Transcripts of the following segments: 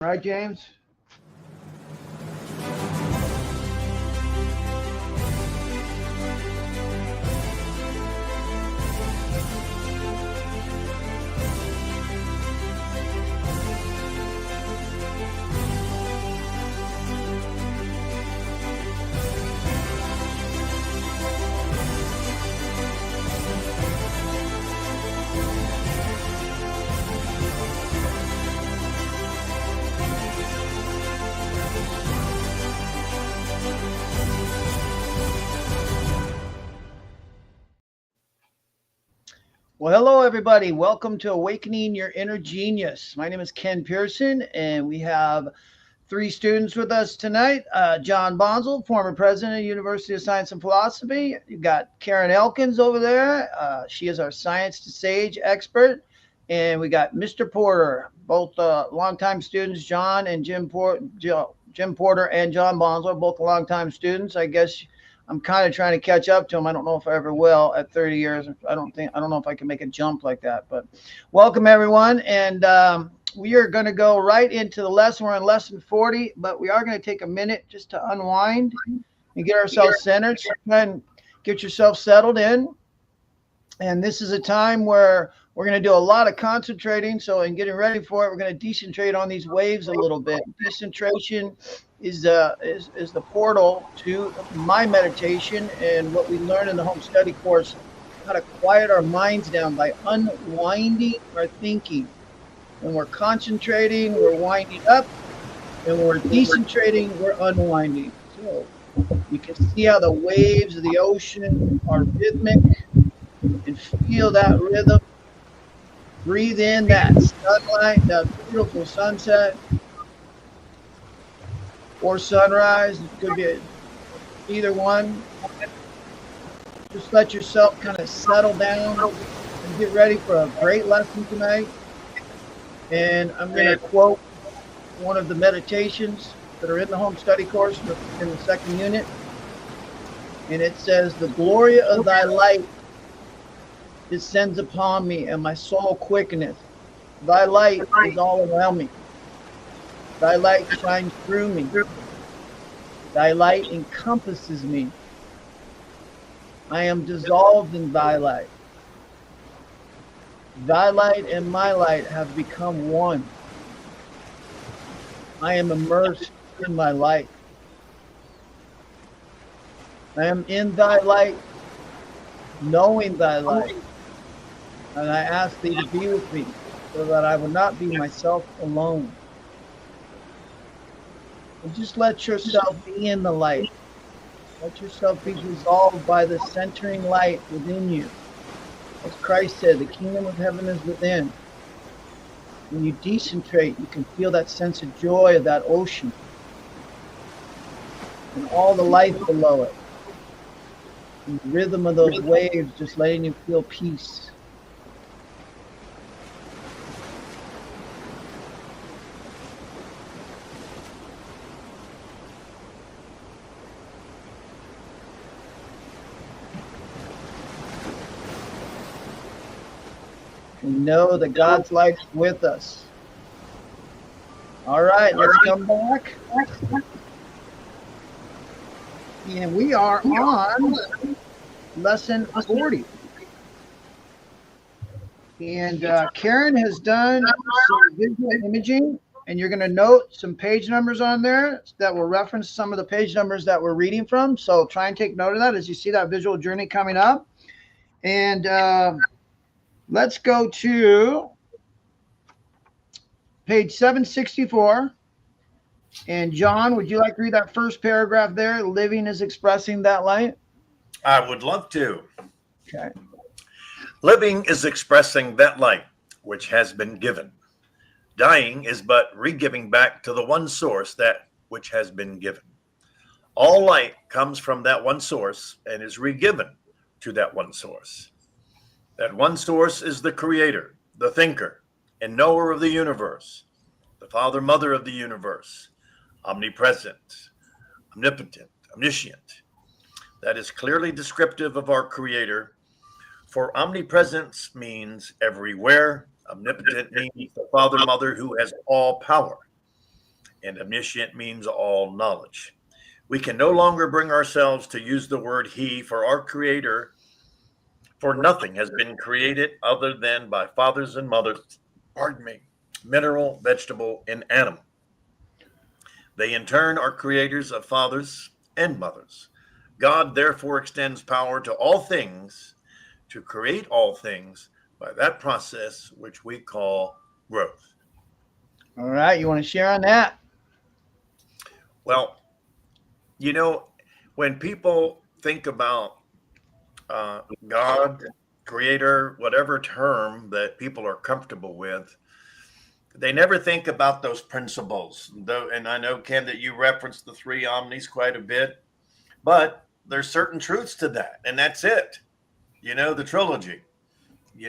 Right, James? Well, hello, everybody. Welcome to Awakening Your Inner Genius. My name is Ken Pearson, and we have three students with us tonight. John Bonzel, former president of the University of Science and Philosophy. You've got Karen Elkins over there. She is our Science to Sage expert. And we got Mr. Porter, both longtime students, John and Jim Porter and John Bonzel, both longtime students. I guess I'm kind of trying to catch up to them. I don't know if I ever will at 30 years. I don't know if I can make a jump like that, but welcome everyone. And we are going to go right into the lesson. We're on lesson 40, but we are going to take a minute just to unwind and get ourselves centered. So go ahead and get yourself settled in. And this is a time where we're going to do a lot of concentrating. So in getting ready for it, we're going to decentrate on these waves a little bit. Decentration is the portal to my meditation and what we learn in the home study course, how to quiet our minds down by unwinding our thinking. When we're concentrating, we're winding up, and when we're decentrating, we're unwinding. So you can see how the waves of the ocean are rhythmic, and feel that rhythm. Breathe in that sunlight, that beautiful sunset or sunrise. It could be either one. Just let yourself kind of settle down and get ready for a great lesson tonight. And I'm going to quote one of the meditations that are in the home study course in the second unit. And it says, "The glory of thy light descends upon me, and my soul quickeneth. Thy light is all around me. Thy light shines through me. Thy light encompasses me. I am dissolved in thy light. Thy light and my light have become one. I am immersed in my light. I am in thy light, knowing thy light. And I ask thee to be with me so that I will not be myself alone." And just let yourself be in the light. Let yourself be dissolved by the centering light within you. As Christ said, the kingdom of heaven is within. When you decentrate, you can feel that sense of joy of that ocean and all the life below it. And the rhythm of those waves just letting you feel peace. We know that God's light's with us. All right, let's come back. And we are on lesson 40. And Karen has done some visual imaging, and you're going to note some page numbers on there that will reference some of the page numbers that we're reading from. So try and take note of that as you see that visual journey coming up. And let's go to page 764. And John, would you like to read that first paragraph there? Living is expressing that light. I would love to. Okay. Living is expressing that light which has been given. Dying is but regiving back to the one source that which has been given. All light comes from that one source and is regiven to that one source. That one source is the creator, the thinker, and knower of the universe, the father, mother of the universe, omnipresent, omnipotent, omniscient. That is clearly descriptive of our creator, for omnipresence means everywhere. Omnipotent means the father, mother who has all power. and omniscient means all knowledge. We can no longer bring ourselves to use the word he for our creator, for nothing has been created other than by fathers and mothers, pardon me, mineral, vegetable, and animal. They in turn are creators of fathers and mothers. God therefore extends power to all things to create all things by that process which we call growth. All right. You want to share on that? Well, you know, when people think about God, creator, whatever term that people are comfortable with, they never think about those principles. Though, and I know, Ken, that you referenced the three omnis quite a bit, but there's certain truths to that, and that's it. You know, the trilogy,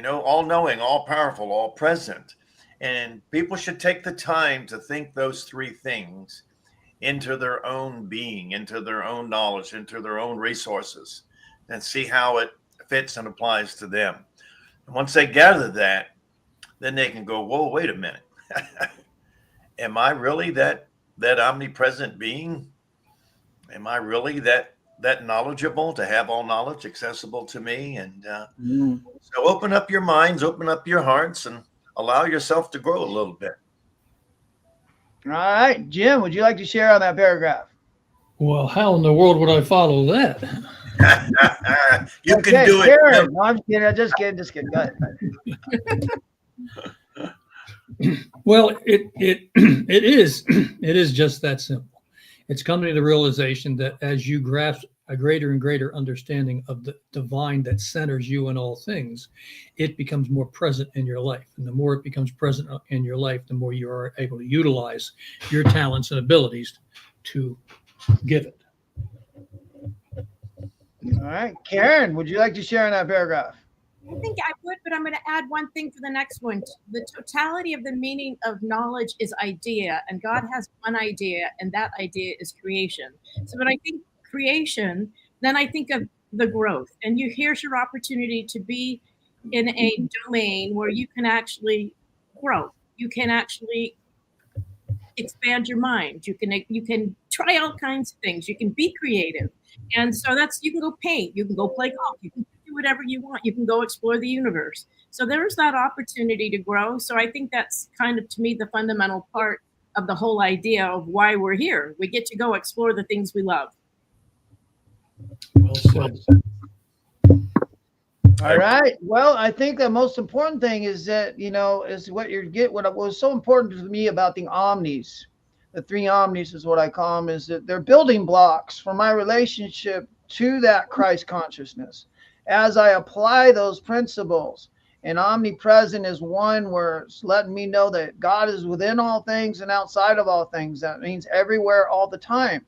all knowing, all powerful, all present. And people should take the time to think those three things into their own being, into their own knowledge, into their own resources, and see how it fits and applies to them. And once they gather that, then they can go, whoa, wait a minute. Am I really that omnipresent being? Am I really that knowledgeable to have all knowledge accessible to me? And so open up your minds, open up your hearts, and allow yourself to grow a little bit. All right. Jim, would you like to share on that paragraph? Well, how in the world would I follow that? You okay, can do Karen. it. No, I'm kidding. Just kidding. Go ahead. Well, it is just that simple. It's coming to the realization that as you grasp a greater and greater understanding of the divine that centers you in all things, it becomes more present in your life. And the more it becomes present in your life, the more you are able to utilize your talents and abilities to give it. All right. Karen, would you like to share on that paragraph? I think I would, but I'm going to add one thing for the next one. The totality of the meaning of knowledge is idea, and God has one idea, and that idea is creation. So when I think creation, then I think of the growth. And here's your opportunity to be in a domain where you can actually grow. You can actually expand your mind. You can try all kinds of things. You can be creative. And so you can go paint, you can go play golf, you can do whatever you want. You can go explore the universe. So there's that opportunity to grow. So I think that's kind of, to me, the fundamental part of the whole idea of why we're here. We get to go explore the things we love. Well said. All right. Well, I think the most important thing is that, is what what was so important to me about the omnis. The three omnis is what I call them, is that they're building blocks for my relationship to that Christ consciousness. As I apply those principles, and omnipresent is one where it's letting me know that God is within all things and outside of all things. That means everywhere, all the time.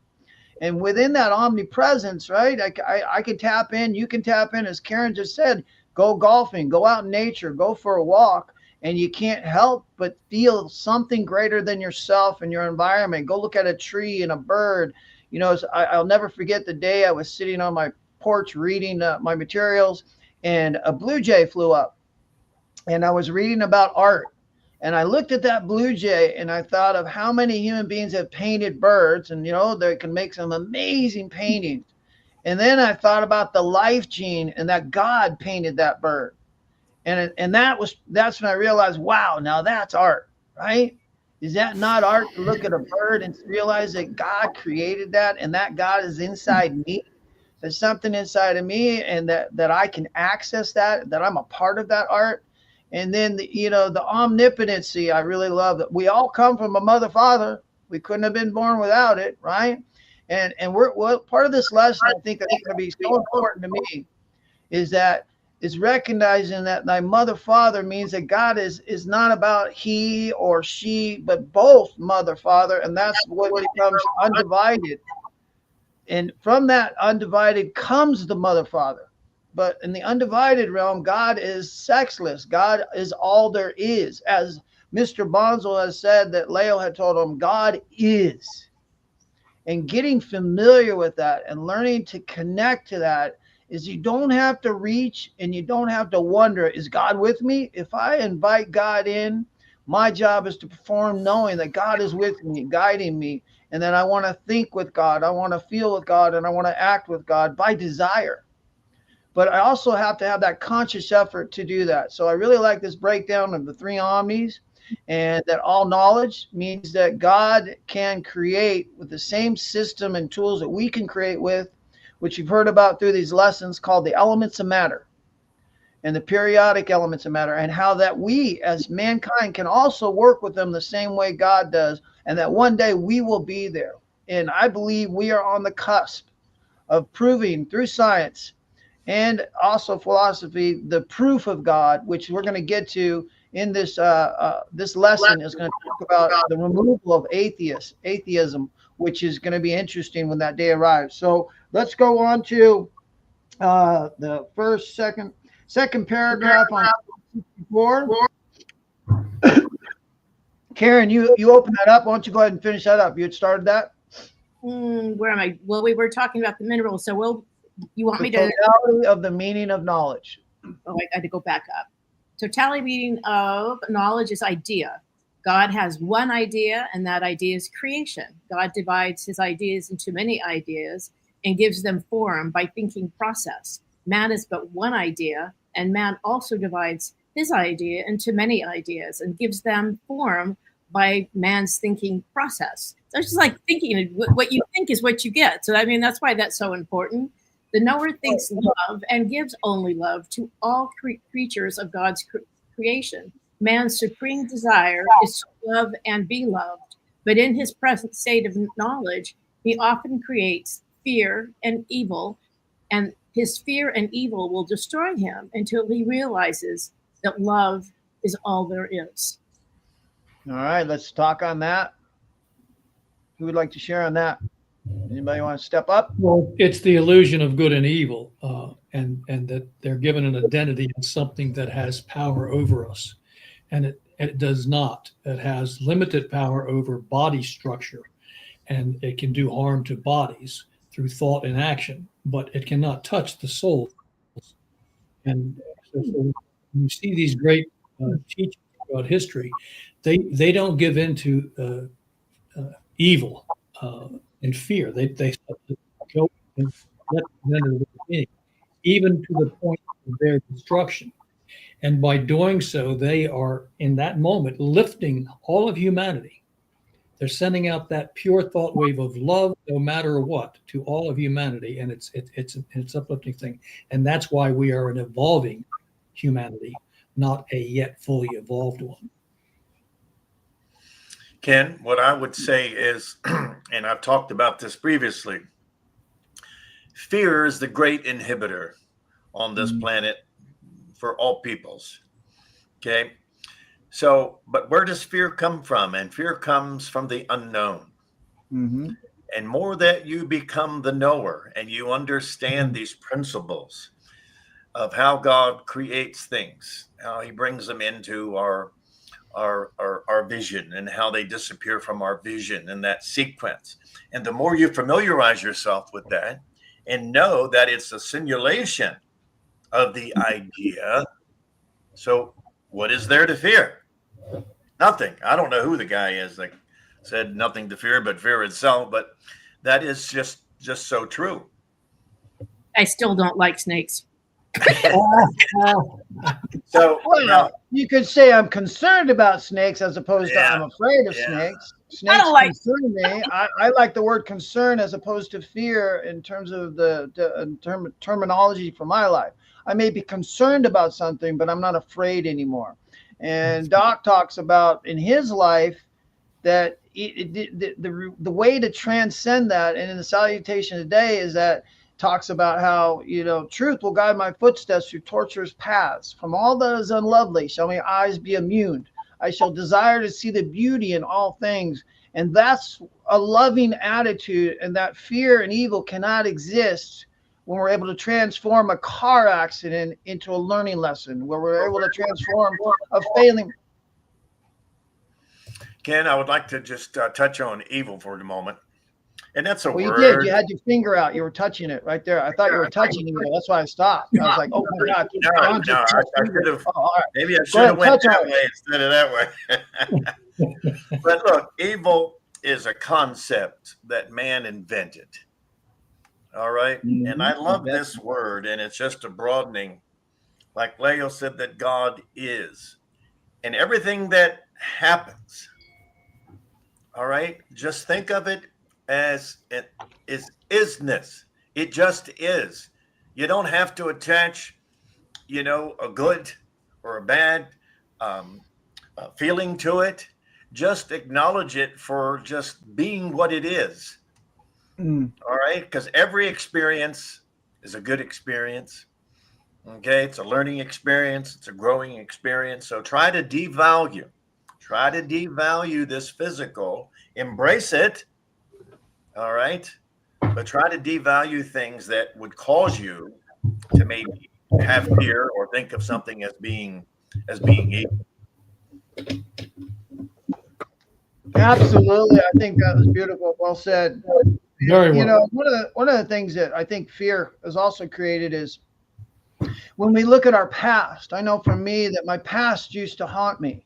And within that omnipresence, right, I can tap in, you can tap in, as Karen just said, go golfing, go out in nature, go for a walk. And you can't help but feel something greater than yourself and your environment. Go look at a tree and a bird. I'll never forget the day I was sitting on my porch reading my materials, and a blue jay flew up. And I was reading about art. And I looked at that blue jay and I thought of how many human beings have painted birds, and they can make some amazing paintings. And then I thought about the life gene and that God painted that bird. And that's when I realized, wow, now that's art, right? Is that not art to look at a bird and realize that God created that, and that God is inside me? There's something inside of me, and that I can access that I'm a part of that art. And then the omnipotency, I really love that. We all come from a mother, father. We couldn't have been born without it, right? And we're part of this lesson, I think, that's going to be so important to me, is recognizing that thy mother, father means that God is not about he or she, but both mother, father, and that's what becomes undivided. And from that undivided comes the mother, father. But in the undivided realm, God is sexless. God is all there is. As Mr. Bonzo has said, that Leo had told him, God is. And getting familiar with that and learning to connect to that is you don't have to reach and you don't have to wonder, is God with me? If I invite God in My job is to perform knowing that God is with me, guiding me, and that I want to think with God, I want to feel with God, and I want to act with God by desire. But I also have to have that conscious effort to do that. So I really like this breakdown of the three omnis, and that all knowledge means that God can create with the same system and tools that we can create with, which you've heard about through these lessons, called the elements of matter and the periodic elements of matter, and how that we as mankind can also work with them the same way God does, and that one day we will be there. And I believe we are on the cusp of proving through science and also philosophy the proof of God, which we're going to get to in this lesson is going to talk about the removal of atheism, which is going to be interesting when that day arrives. So let's go on to the second paragraph on 64. Karen, you open that up. Why don't you go ahead and finish that up? You had started that. Where am I? Well, we were talking about the minerals, so you want me to totality of the meaning of knowledge. Oh, I got to go back up. Totality meaning of knowledge is idea. God has one idea, and that idea is creation. God divides his ideas into many ideas and gives them form by thinking process. Man is but one idea, and man also divides his idea into many ideas and gives them form by man's thinking process. So it's just like thinking, what you think is what you get. So, I mean, that's why that's so important. The knower thinks love and gives only love to all creatures of God's creation. Man's supreme desire is to love and be loved, but in his present state of knowledge, he often creates fear and evil, and his fear and evil will destroy him until he realizes that love is all there is. All right, let's talk on that. Who would like to share on that? Anybody want to step up? Well, it's the illusion of good and evil, and that they're given an identity as something that has power over us, and it does not. It has limited power over body structure, and it can do harm to bodies through thought and action, but it cannot touch the soul. And so when you see these great teachings about history, they don't give in to evil and fear. They go and let them in, even to the point of their destruction. And by doing so, they are in that moment lifting all of humanity. They're sending out that pure thought wave of love, no matter what, to all of humanity, and it's an uplifting thing. And that's why we are an evolving humanity, not a yet fully evolved one. Ken, what I would say is, and I've talked about this previously, fear is the great inhibitor on this planet for all peoples. Okay. So, but where does fear come from? And fear comes from the unknown. Mm-hmm. And more that you become the knower and you understand these principles of how God creates things, how he brings them into our vision and how they disappear from our vision in that sequence. And the more you familiarize yourself with that and know that it's a simulation of the idea. So what is there to fear? Nothing. I don't know who the guy is that said nothing to fear but fear itself, but that is just so true. I still don't like snakes. So well, you could say I'm concerned about snakes as opposed to I'm afraid of snakes. Snakes concern me. I like the word concern as opposed to fear in terms of the terminology for my life. I may be concerned about something, but I'm not afraid anymore. And Doc talks about in his life that the way to transcend that, and in the salutation today, is that talks about how, truth will guide my footsteps through tortuous paths. From all that is unlovely shall my eyes be immune. I shall desire to see the beauty in all things. And that's a loving attitude, and that fear and evil cannot exist when we're able to transform a car accident into a learning lesson, where we're able to transform a failing. Ken, I would like to just touch on evil for a moment. And that's a Well, you did. word. You had your finger out. You were touching it right there. I thought you were touching it. That's why I stopped. I was like, oh my God. No, John just no, touched I me. should have. Oh, all right. Maybe I Go should ahead, have went touch on that it. way instead of that way. But look, evil is a concept that man invented. All right. And I love this word, and it's just a broadening. Like Leo said, that God is. And everything that happens, all right, just think of it as it is isness. It just is. You don't have to attach, a good or a bad um, feeling to it. Just acknowledge it for just being what it is. Mm. All right. Because every experience is a good experience. Okay. It's a learning experience, it's a growing experience. So try to devalue. Try to devalue this physical, embrace it. All right. But try to devalue things that would cause you to maybe have fear or think of something as being evil. Absolutely. I think that was beautiful. Well said. Very well. You know, one of the things that I think fear has also created is when we look at our past. I know for me that my past used to haunt me.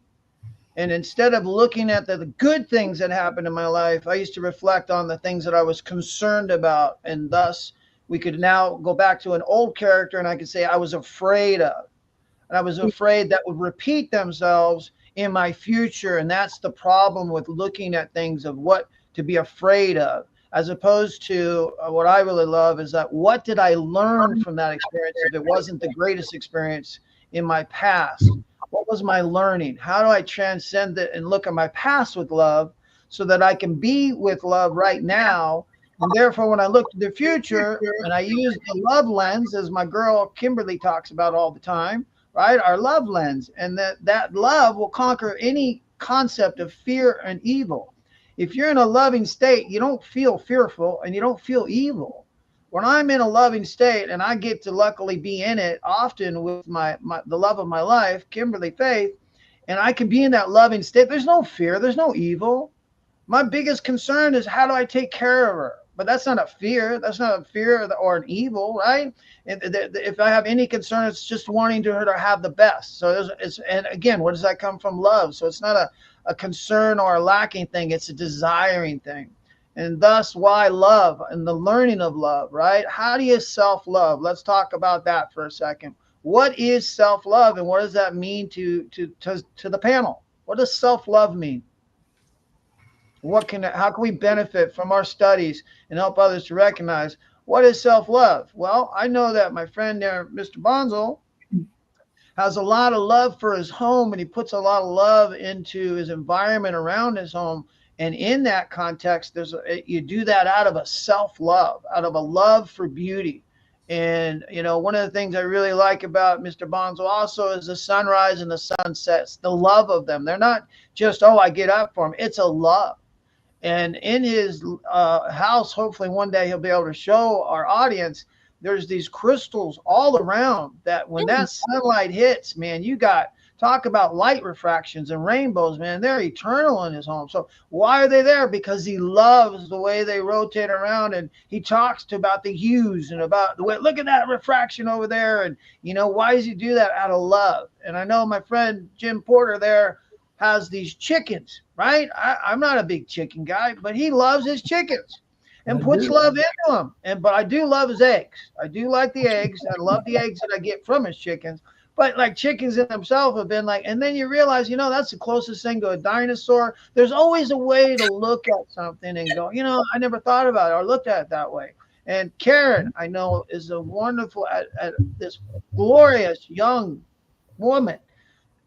And instead of looking at the good things that happened in my life, I used to reflect on the things that I was concerned about. And thus, we could now go back to an old character and I could say I was afraid of. And I was afraid that would repeat themselves in my future. And that's the problem with looking at things of what to be afraid of, as opposed to what I really love is that what did I learn from that experience if it wasn't the greatest experience in my past? What was my learning? How do I transcend it and look at my past with love so that I can be with love right now? And therefore, when I look to the future and I use the love lens, as my girl Kimberly talks about all the time, right? Our love lens, and that love will conquer any concept of fear and evil. If you're in a loving state, you don't feel fearful and you don't feel evil. When I'm in a loving state and I get to luckily be in it often with the love of my life, Kimberly Faith, and I can be in that loving state, there's no fear, there's no evil. My biggest concern is how do I take care of her? But that's not a fear. That's not a fear or an evil, right? If I have any concern, it's just wanting her to have the best. So and again, where does that come from? Love. So it's not a concern or a lacking thing. It's a desiring thing. And thus why love and the learning of love, right? How do you self-love? Let's talk about that for a second. What is self-love and what does that mean to the panel? What does self-love mean? How can we benefit from our studies and help others to recognize what is self-love? Well, I know that my friend there, Mr. Bonzel, has a lot of love for his home and he puts a lot of love into his environment around his home. And in that context, you do that out of a self-love, out of a love for beauty. And, one of the things I really like about Mr. Bonzo also is the sunrise and the sunsets, the love of them. They're not just, oh, I get up for them. It's a love. And in his house, hopefully one day he'll be able to show our audience, there's these crystals all around that when that sunlight hits, man, talk about light refractions and rainbows, man, they're eternal in his home. So why are they there? Because he loves the way they rotate around, and he talks about the hues and about the way, look at that refraction over there. And, why does he do that? Out of love. And I know my friend Jim Porter there has these chickens, right? I'm not a big chicken guy, but he loves his chickens and puts love into them. But I do love his eggs. I do like the eggs. I love the eggs that I get from his chickens. But like chickens in themselves have been like, and then you realize, that's the closest thing to a dinosaur. There's always a way to look at something and go, I never thought about it or looked at it that way. And Karen, I know, is a wonderful, at this glorious young woman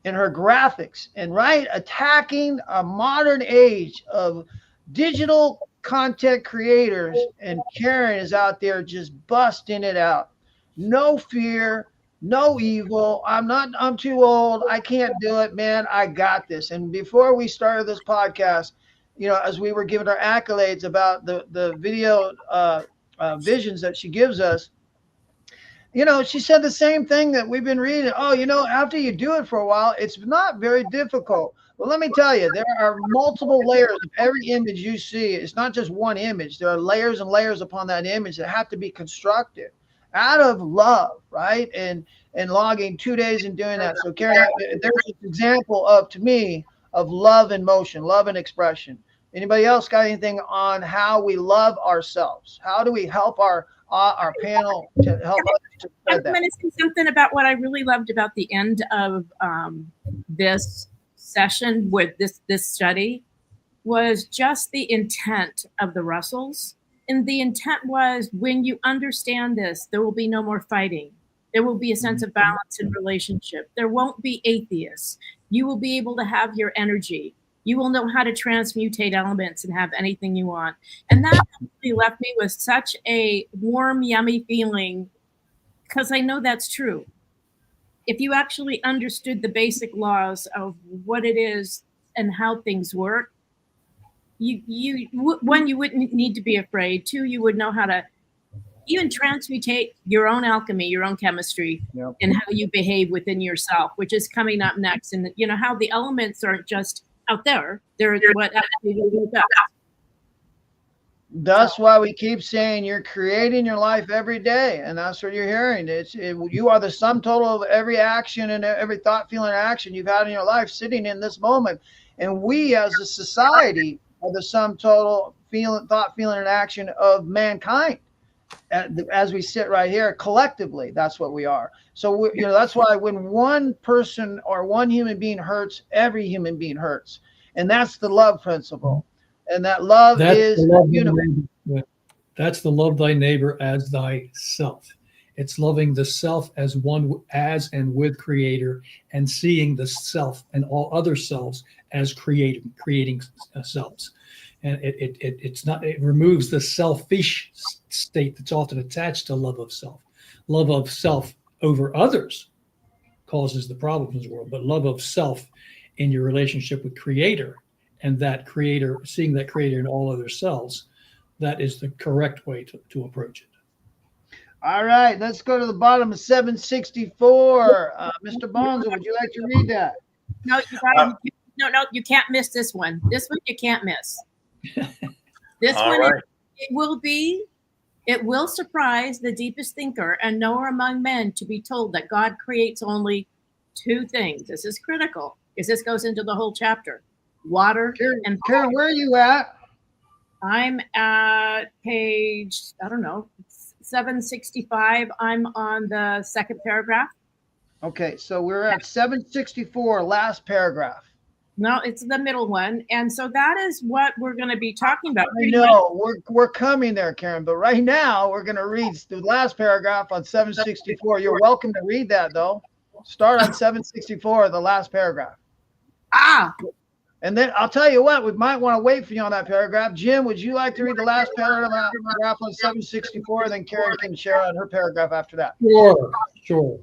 in her graphics and attacking a modern age of digital content creators. And Karen is out there just busting it out. No fear, no evil. I'm too old. I can't do it, man. I got this. And before we started this podcast, as we were giving our accolades about the video visions that she gives us, she said the same thing that we've been reading. Oh, after you do it for a while, it's not very difficult. Well, let me tell you, there are multiple layers of every image you see. It's not just one image. There are layers and layers upon that image that have to be constructed out of love, right? And logging 2 days and doing that. So, Karen, there's an example of, to me, of love in motion, love and expression. Anybody else got anything on how we love ourselves? How do we help our panel to help us to I'm spread that? going to say something about what I really loved about the end of this session with this study was just the intent of the Russells. And the intent was, when you understand this, there will be no more fighting. There will be a sense of balance in relationship. There won't be atheists. You will be able to have your energy. You will know how to transmutate elements and have anything you want. And that really left me with such a warm, yummy feeling, because I know that's true. If you actually understood the basic laws of what it is and how things work, one, you wouldn't need to be afraid. Two, you would know how to even transmutate your own alchemy, your own chemistry, Yep. and how you behave within yourself, which is coming up next. And you know how the elements aren't just out there; they're what actually do best. That's why we keep saying you're creating your life every day, and that's what you're hearing. You are the sum total of every action and every thought, feeling, and action you've had in your life, sitting in this moment. And we, as a society, are the sum total thought, feeling, and action of mankind. As we sit right here collectively, that's what we are. So that's why when one person or one human being hurts, every human being hurts, and that's the love principle. And that love That's is the love universal. That's the love thy neighbor as thyself. It's loving the self as one, as and with Creator, and seeing the self and all other selves as creating selves. And it removes the selfish state that's often attached to love of self. Love of self over others causes the problems in the world, but love of self in your relationship with Creator, and that Creator, seeing that Creator in all other selves, that is the correct way to approach it. All right, let's go to the bottom of 764. Mr. Bonzo, would you like to read that? No, you can't miss this one. This one you can't miss. This All one, right. it will surprise the deepest thinker and knower among men to be told that God creates only two things. This is critical, because this goes into the whole chapter: water and fire. Karen, where are you at? I'm at page, I don't know, 765. I'm on the second paragraph. Okay, so we're at 764, last paragraph. No, it's the middle one. And so that is what we're going to be talking about. I know, we're coming there, Karen, but right now we're going to read the last paragraph on 764. You're welcome to read that, though. Start on 764, the last paragraph. And then I'll tell you what, we might want to wait for you on that paragraph. Jim, would you like to read the last paragraph on 764? Then Karen can share on her paragraph after that. Sure.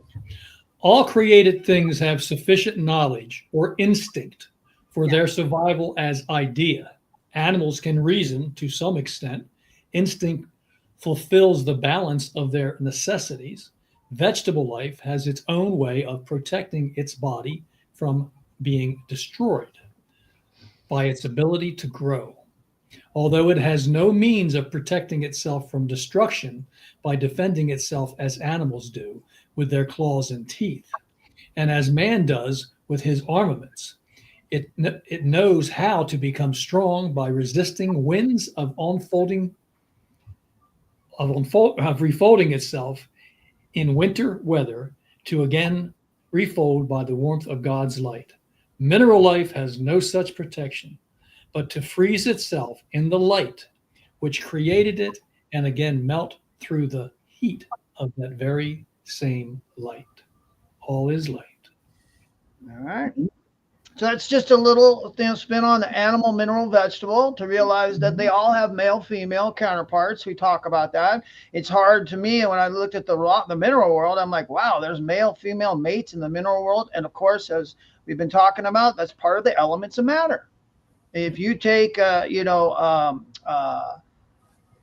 All created things have sufficient knowledge or instinct for their survival as idea. Animals can reason to some extent. Instinct fulfills the balance of their necessities. Vegetable life has its own way of protecting its body from being destroyed by its ability to grow, although it has no means of protecting itself from destruction by defending itself as animals do with their claws and teeth, and as man does with his armaments. It knows how to become strong by resisting winds of refolding itself in winter weather to again refold by the warmth of God's light. Mineral life has no such protection, but to freeze itself in the light which created it and again melt through the heat of that very same light. All is light. All right. So that's just a little spin on the animal, mineral, vegetable to realize that they all have male, female counterparts. We talk about that. It's hard to me when I looked at the mineral world. I'm like, wow, there's male, female mates in the mineral world. And of course, as we've been talking about, that's part of the elements of matter. If you take,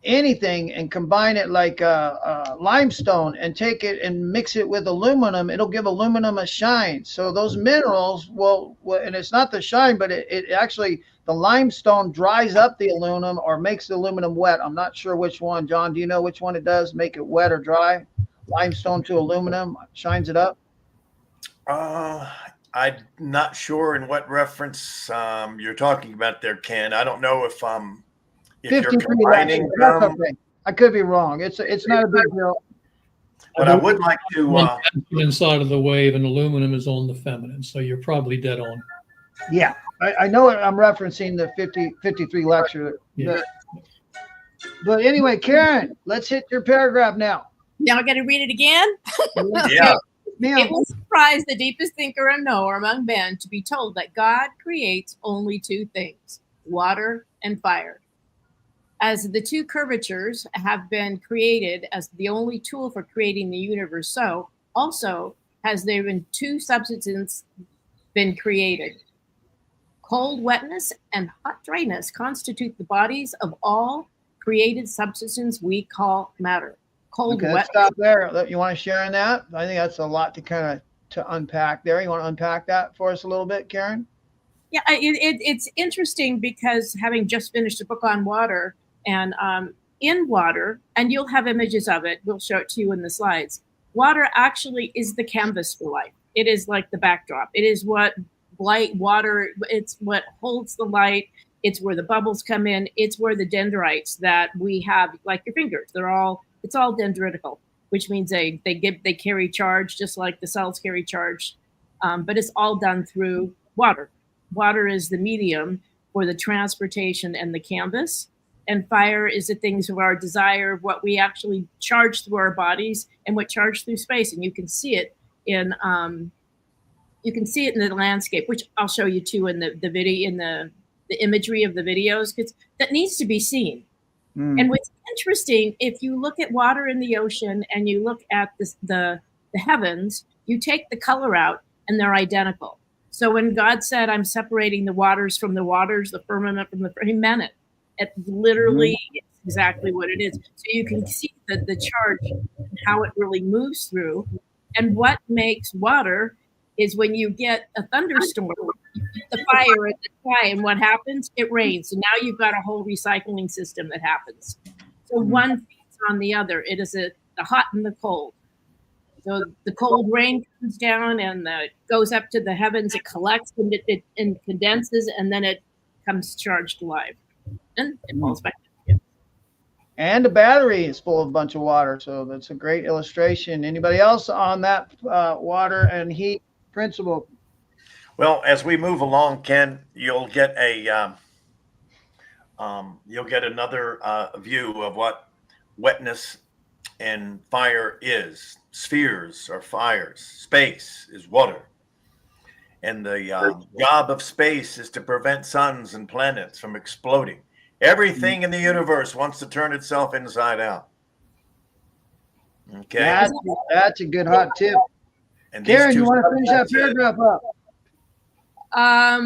anything and combine it like limestone and take it and mix it with aluminum, it'll give aluminum a shine. So those minerals will and it's not the shine, but it actually, the limestone dries up the aluminum or makes the aluminum wet. I'm not sure which one. John, do you know which one it does? Make it wet or dry? Limestone to aluminum shines it up? I'm not sure in what reference you're talking about there, Ken. I don't know if you're 53 combining That's them. okay. I could be wrong. It's not a big deal. But I would like to. Inside of the wave, and aluminum is on the feminine, so you're probably dead on. Yeah, I know it. I'm referencing the 53 lecture. Yeah. But anyway, Karen, let's hit your paragraph now. Now I got to read it again. Yeah. It will surprise the deepest thinker and knower among men to be told that God creates only two things, water and fire. As the two curvatures have been created as the only tool for creating the universe, so also has there been two substances been created. Cold wetness and hot dryness constitute the bodies of all created substances we call matter. Cold Okay, wetness. stop there. You want to share in that? I think that's a lot to unpack there. You want to unpack that for us a little bit, Karen? Yeah, it's interesting because having just finished a book on water, and in water, and you'll have images of it, we'll show it to you in the slides. Water actually is the canvas for life. It is like the backdrop. It is what light, water, it's what holds the light. It's where the bubbles come in. It's where the dendrites that we have, like your fingers, it's all dendritical, which means they carry charge just like the cells carry charge. But it's all done through water. Water is the medium for the transportation and the canvas. And fire is the things of our desire, what we actually charge through our bodies and what charge through space. And you can see it in the landscape, which I'll show you too in the video, in the imagery of the videos, because that needs to be seen. And what's interesting, if you look at water in the ocean and you look at the heavens, you take the color out and they're identical. So when God said, I'm separating the waters from the waters, the firmament from he meant it. It literally is exactly what it is. So you can see the charge and how it really moves through. And what makes water is when you get a thunderstorm, the fire in the sky, and what happens? It rains. So now you've got a whole recycling system that happens. So one feeds on the other. It is the hot and the cold. So the cold rain comes down and goes up to the heavens. It collects and it condenses, and then it comes charged alive. And it falls back. And the battery is full of a bunch of water. So that's a great illustration. Anybody else on that water and heat principle? Well, as we move along, Ken, you'll get another view of what wetness and fire is. Spheres are fires. Space is water. And the job of space is to prevent suns and planets from exploding. Everything in the universe wants to turn itself inside out. Okay. That's a good hot tip. And Karen, you want to finish that paragraph up? I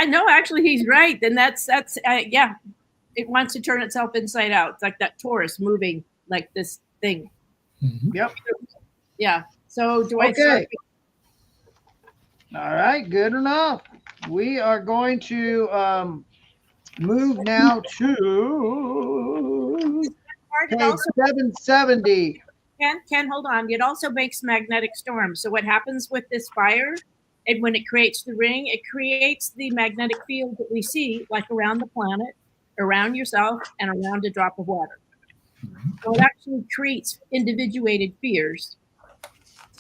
know, actually, he's right. And that's yeah, it wants to turn itself inside out. It's like that torus moving like this thing. Yep. Yeah. So do Okay. I start? All right, good enough. We are going to move now to page 770. Ken, hold on. It also makes magnetic storms. So what happens with this fire, and when it creates the ring, it creates the magnetic field that we see, like around the planet, around yourself, and around a drop of water. So it actually creates individuated spheres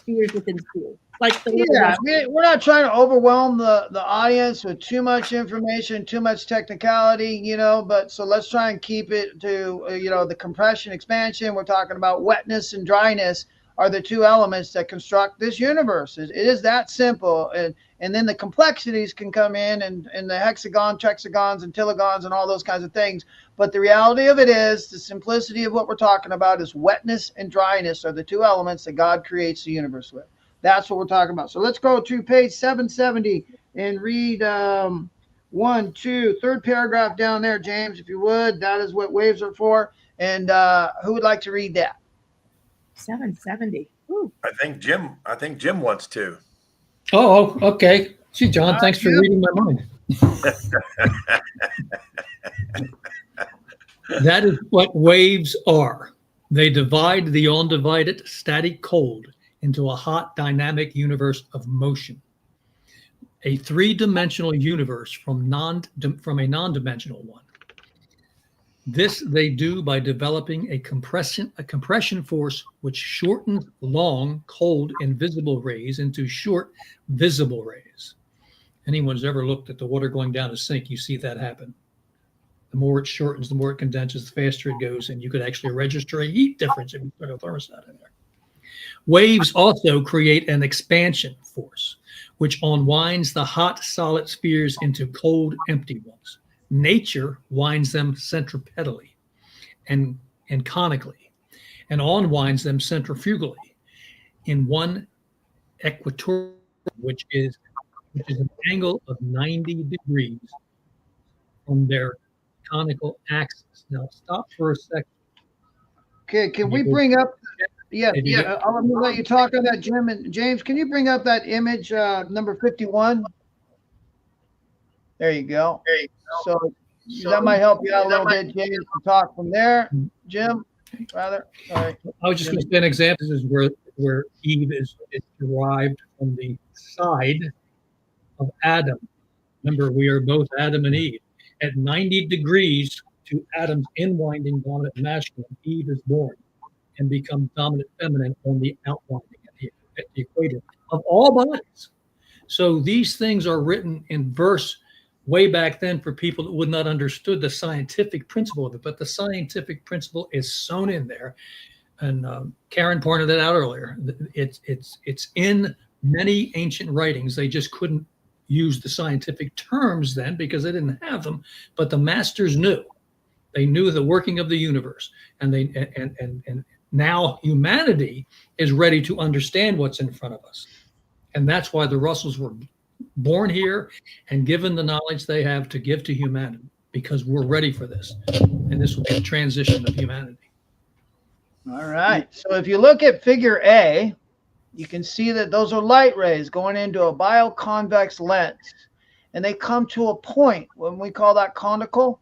within spheres. Like We're not trying to overwhelm the audience with too much information, too much technicality, but so let's try and keep it to, the compression, expansion. We're talking about wetness and dryness are the two elements that construct this universe. It is that simple. And then the complexities can come in the hexagon, trexagons, and tilagons and all those kinds of things. But the reality of it is the simplicity of what we're talking about is wetness and dryness are the two elements that God creates the universe with. That's what we're talking about. So let's go to page 770 and read One, two, third paragraph down there, James, if you would. That is what waves are for. And who would like to read that? 770. Ooh. I think Jim wants to. Oh, okay. Gee, John, thanks for Jim. reading my mind. That is what waves are. They divide the undivided static cold into a hot dynamic universe of motion. A three-dimensional universe from a non-dimensional one. This they do by developing a compression force which shortens long, cold, invisible rays into short, visible rays. Anyone who's ever looked at the water going down a sink, you see that happen. The more it shortens, the more it condenses, the faster it goes, and you could actually register a heat difference if you put a thermostat in there. Waves also create an expansion force, which unwinds the hot, solid spheres into cold, empty ones. Nature winds them centripetally and conically, and unwinds them centrifugally in one equatorial, which is an angle of 90 degrees from their conical axis. Now, stop for a second. Okay, can we bring up? Yeah, I'm going to let you talk on that, Jim. And James, can you bring up that image, number 51? There you go. So that might help you out a little bit, James, to talk from there. Jim, rather. All right. I was just going to say an example. This is where Eve is derived from the side of Adam. Remember, we are both Adam and Eve. At 90 degrees to Adam's inwinding dominant masculine, Eve is born and becomes dominant feminine on the outwinding at the equator of all bodies. So these things are written in verse way back then for people that would not understood the scientific principle of it, but the scientific principle is sewn in there. And Karen pointed that out earlier. It's in many ancient writings. They just couldn't use the scientific terms then because they didn't have them, but the masters knew. They knew the working of the universe, and now humanity is ready to understand what's in front of us. And that's why the Russells were born here and given the knowledge they have to give to humanity, because we're ready for this. And this will be a transition of humanity. All right. So if you look at figure A, you can see that those are light rays going into a bioconvex lens. And they come to a point when we call that conical,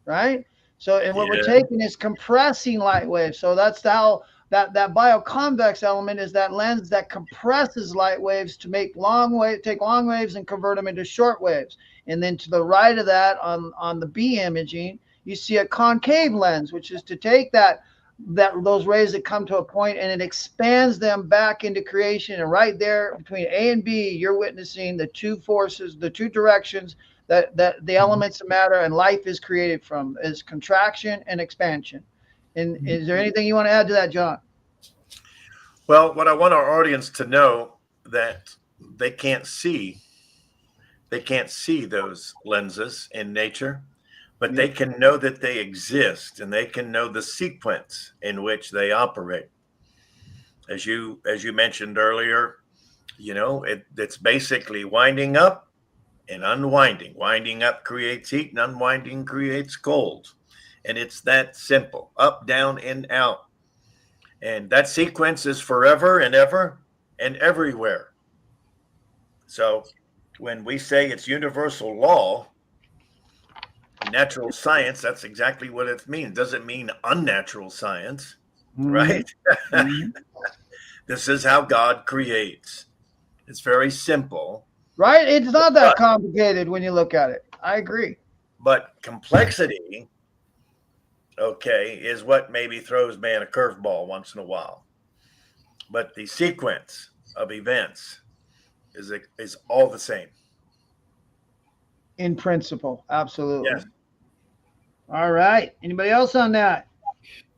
right? So, and what we're taking is compressing light waves. So that's how that bioconvex element is that lens that compresses light waves to make take long waves and convert them into short waves. And then to the right of that on the B imaging, you see a concave lens, which is to take those rays that come to a point and it expands them back into creation. And right there between A and B, you're witnessing the two forces, the two directions that the elements of matter and life is created from, is contraction and expansion. And is there anything you want to add to that, John? Well, what I want our audience to know that they can't see those lenses in nature, but they can know that they exist, and they can know the sequence in which they operate. As you mentioned earlier, it's basically winding up and unwinding. Winding up creates heat, and unwinding creates cold. And it's that simple: up, down, in, out. And that sequence is forever and ever and everywhere. So when we say it's universal law, natural science, that's exactly what it means. It doesn't mean unnatural science, right? This is how God creates. It's very simple. Right? It's not that complicated when you look at it. I agree. But complexity, is what maybe throws man a curveball once in a while. But the sequence of events is all the same. In principle, absolutely. Yes. All right. Anybody else on that?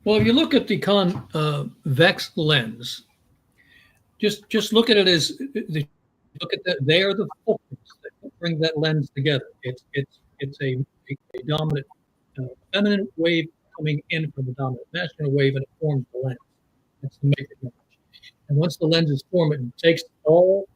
Well, if you look at the convex lens, just look at it as look at that. They are the focus that bring that lens together. It's a dominant feminine wave coming in from the dominant masculine wave, and it forms the lens. That's the matrix image. And once the lens is formed, it takes all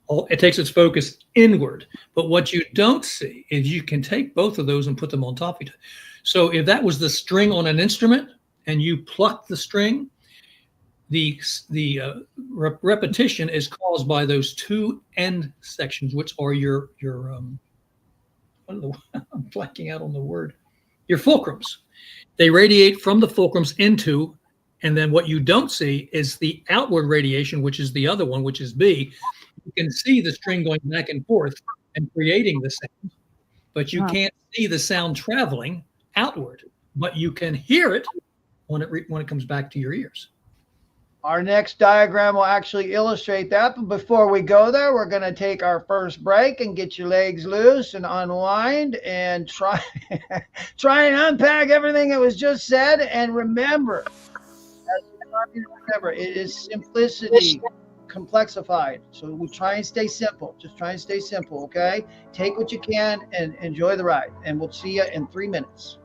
It takes its focus inward. But what you don't see is you can take both of those and put them on top of each other. So if that was the string on an instrument and you pluck the string, the repetition is caused by those two end sections, which are your I'm blanking out on the word, your fulcrums. They radiate from the fulcrums into, and then what you don't see is the outward radiation, which is the other one, which is B. You can see the string going back and forth and creating the sound, but you can't see the sound traveling outward, but you can hear it when it comes back to your ears. Our next diagram will actually illustrate that. But before we go there, we're going to take our first break and get your legs loose and unwind and try and unpack everything that was just said. And remember, it is simplicity complexified. So we try and stay simple. Just try and stay simple, okay? Take what you can and enjoy the ride. And we'll see you in 3 minutes.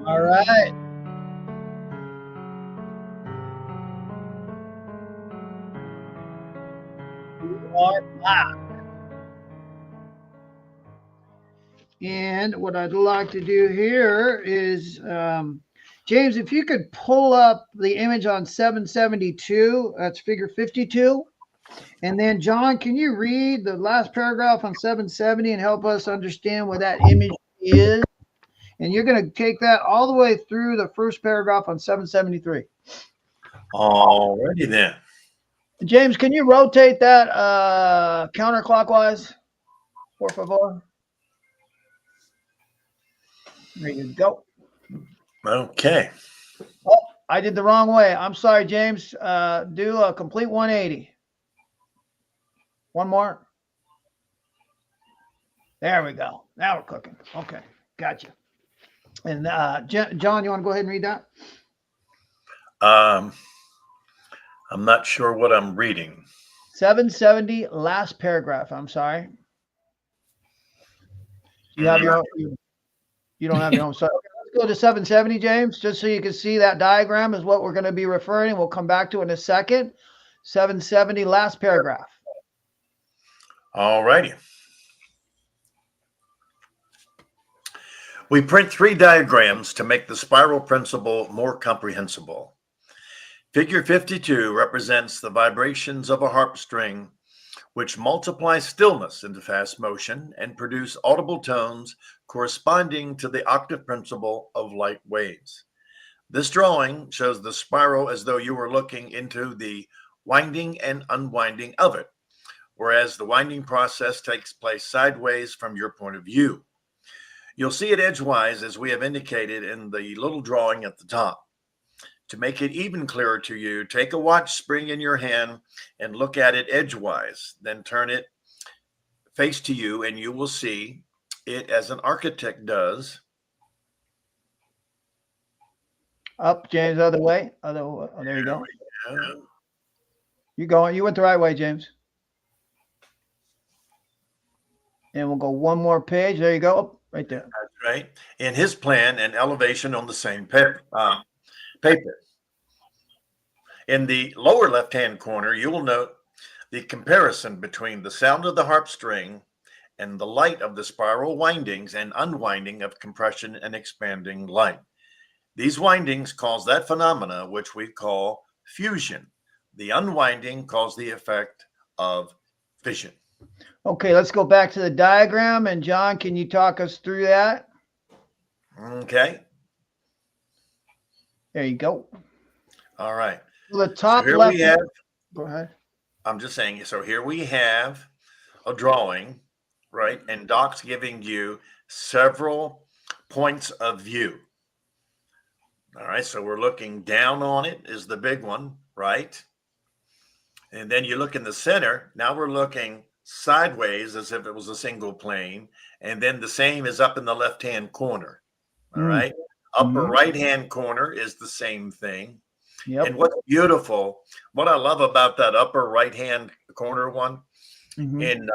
All right. We are back. And what I'd like to do here is, James, if you could pull up the image on 772, that's figure 52. And then, John, can you read the last paragraph on 770 and help us understand what that image is? And you're going to take that all the way through the first paragraph on 773. Alrighty then. James, can you rotate that counterclockwise? Por favor. There you go. Okay. Oh, I did the wrong way. I'm sorry, James. Do a complete 180. One more. There we go. Now we're cooking. Okay, gotcha. And John, you want to go ahead and read that? Um, I'm not sure what I'm reading. 770, last paragraph. I'm sorry. You have your own. You don't have your own. So okay, let's go to 770, James, just so you can see that diagram is what we're going to be referring. We'll come back to in a second. 770, last paragraph. All righty. We print 3 diagrams to make the spiral principle more comprehensible. Figure 52 represents the vibrations of a harp string, which multiply stillness into fast motion and produce audible tones corresponding to the octave principle of light waves. This drawing shows the spiral as though you were looking into the winding and unwinding of it, whereas the winding process takes place sideways from your point of view. You'll see it edgewise, as we have indicated in the little drawing at the top. To make it even clearer to you, take a watch spring in your hand and look at it edgewise. Then turn it face to you, and you will see it as an architect does. Up, James, other way. Oh, there you go. Yeah. You going? You went the right way, James. And we'll go one more page. There you go. Oh, right there. That's right. In his plan and elevation on the same paper. In the lower left-hand corner, you will note the comparison between the sound of the harp string and the light of the spiral windings and unwinding of compression and expanding light. These windings cause that phenomena which we call fusion. The unwinding causes the effect of fission. Okay, let's go back to the diagram. And John, can you talk us through that? Okay. There you go. All right. The top So here left. we have, Go ahead. I'm just saying, so here we have a drawing, right? And Doc's giving you several points of view. All right, so we're looking down on it is the big one, right? And then you look in the center. Now we're looking sideways as if it was a single plane. And then the same is up in the left-hand corner. All right. Upper right-hand corner is the same thing. Yep. And what's beautiful, what I love about that upper right-hand corner one, in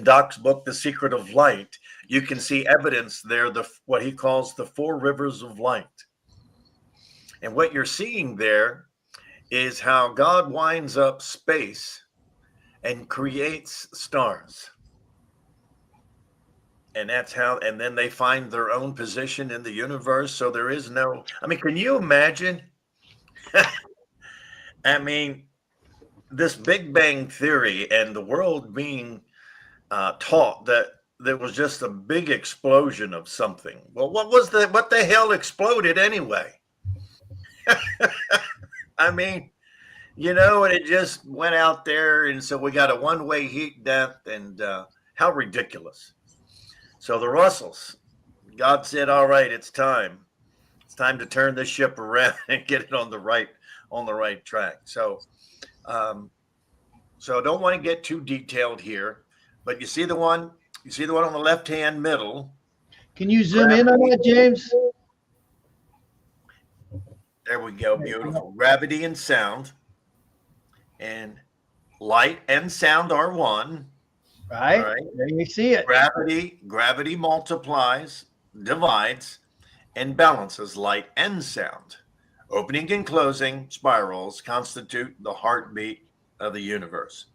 Doc's book, The Secret of Light, you can see evidence there, what he calls the 4 rivers of light. And what you're seeing there is how God winds up space and creates stars. And that's how, and then they find their own position in the universe. So there is no, I mean, can you imagine? I mean, this Big Bang Theory and the world being taught that there was just a big explosion of something. Well, what the hell exploded anyway? I mean, you know, and it just went out there. And so we got a one-way heat death, and how ridiculous. So the Russells, God said, all right, it's time. It's time to turn this ship around and get it on the right track. So, so I don't want to get too detailed here, but you see the one on the left-hand middle. Can you zoom in on that, James? There we go. Beautiful. Gravity and sound. And light and sound are one. Right. There you see it. Gravity multiplies, divides, and balances light and sound. Opening and closing spirals constitute the heartbeat of the universe.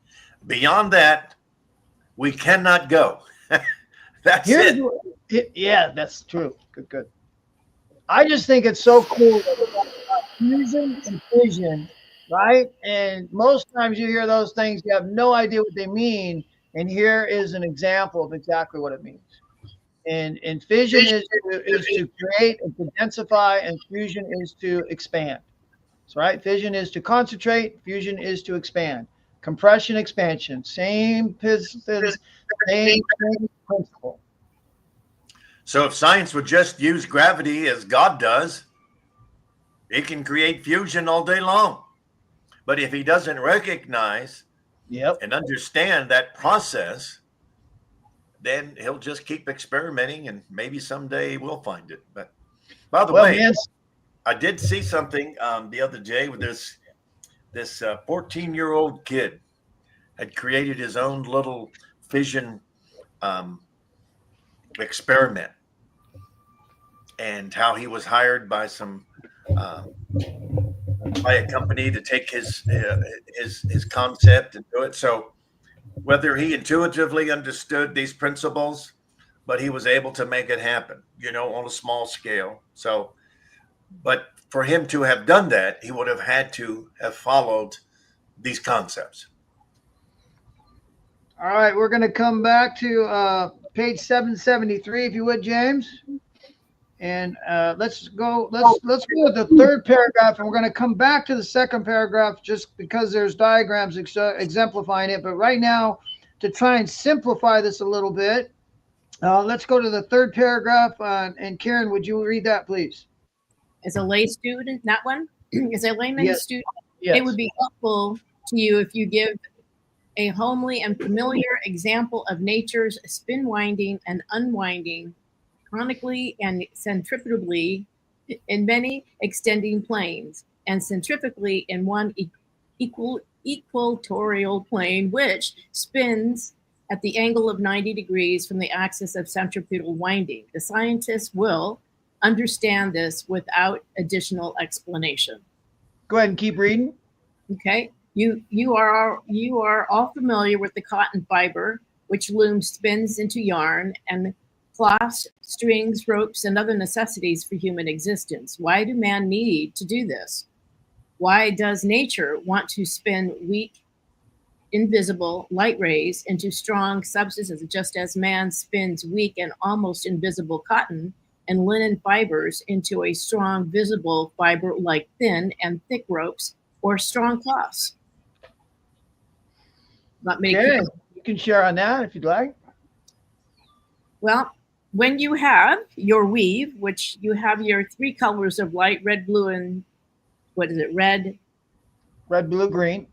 Beyond that, we cannot go. That's it. Yeah, that's true. Good. I just think it's so cool. Fusion and fission, right? And most times you hear those things, you have no idea what they mean. And here is an example of exactly what it means. And fission is to create and to densify, and fusion is to expand. That's right. Fission is to concentrate. Fusion is to expand. Compression, expansion, same pistons, same principle. So if science would just use gravity as God does, it can create fusion all day long. But if he doesn't recognize Yep. and understand that process, then he'll just keep experimenting, and maybe someday we'll find it. But by the Well, way, man, I did see something the other day with this 14-year-old kid had created his own little fission um, experiment, and how he was hired by uh, by a company to take his concept and do it. So whether he intuitively understood these principles, but he was able to make it happen, on a small scale. So, but for him to have done that, he would have had to have followed these concepts. all right, we're going to come back to page 773, if you would, James. And let's go with the third paragraph, and we're going to come back to the second paragraph just because there's diagrams exemplifying it. But right now, to try and simplify this a little bit, let's go to the third paragraph. And Karen, would you read that, please? As a lay student, that one, as a layman Yes. student, Yes. it would be helpful to you if you give a homely and familiar example of nature's spin winding and unwinding chronically and centripetally in many extending planes, and centrifugally in one equatorial plane, which spins at the angle of 90 degrees from the axis of centripetal winding. The scientists will understand this without additional explanation. Go ahead and keep reading. Okay, you are all familiar with the cotton fiber, which loom spins into yarn, and cloths, strings, ropes, and other necessities for human existence. Why do man need to do this? Why does nature want to spin weak, invisible light rays into strong substances, just as man spins weak and almost invisible cotton and linen fibers into a strong, visible fiber like thin and thick ropes or strong cloths? Not many Okay, people. you can share on that if you'd like. Well, when you have your weave, which you have your three colors of light, red, blue, and what is it? Red, blue, green.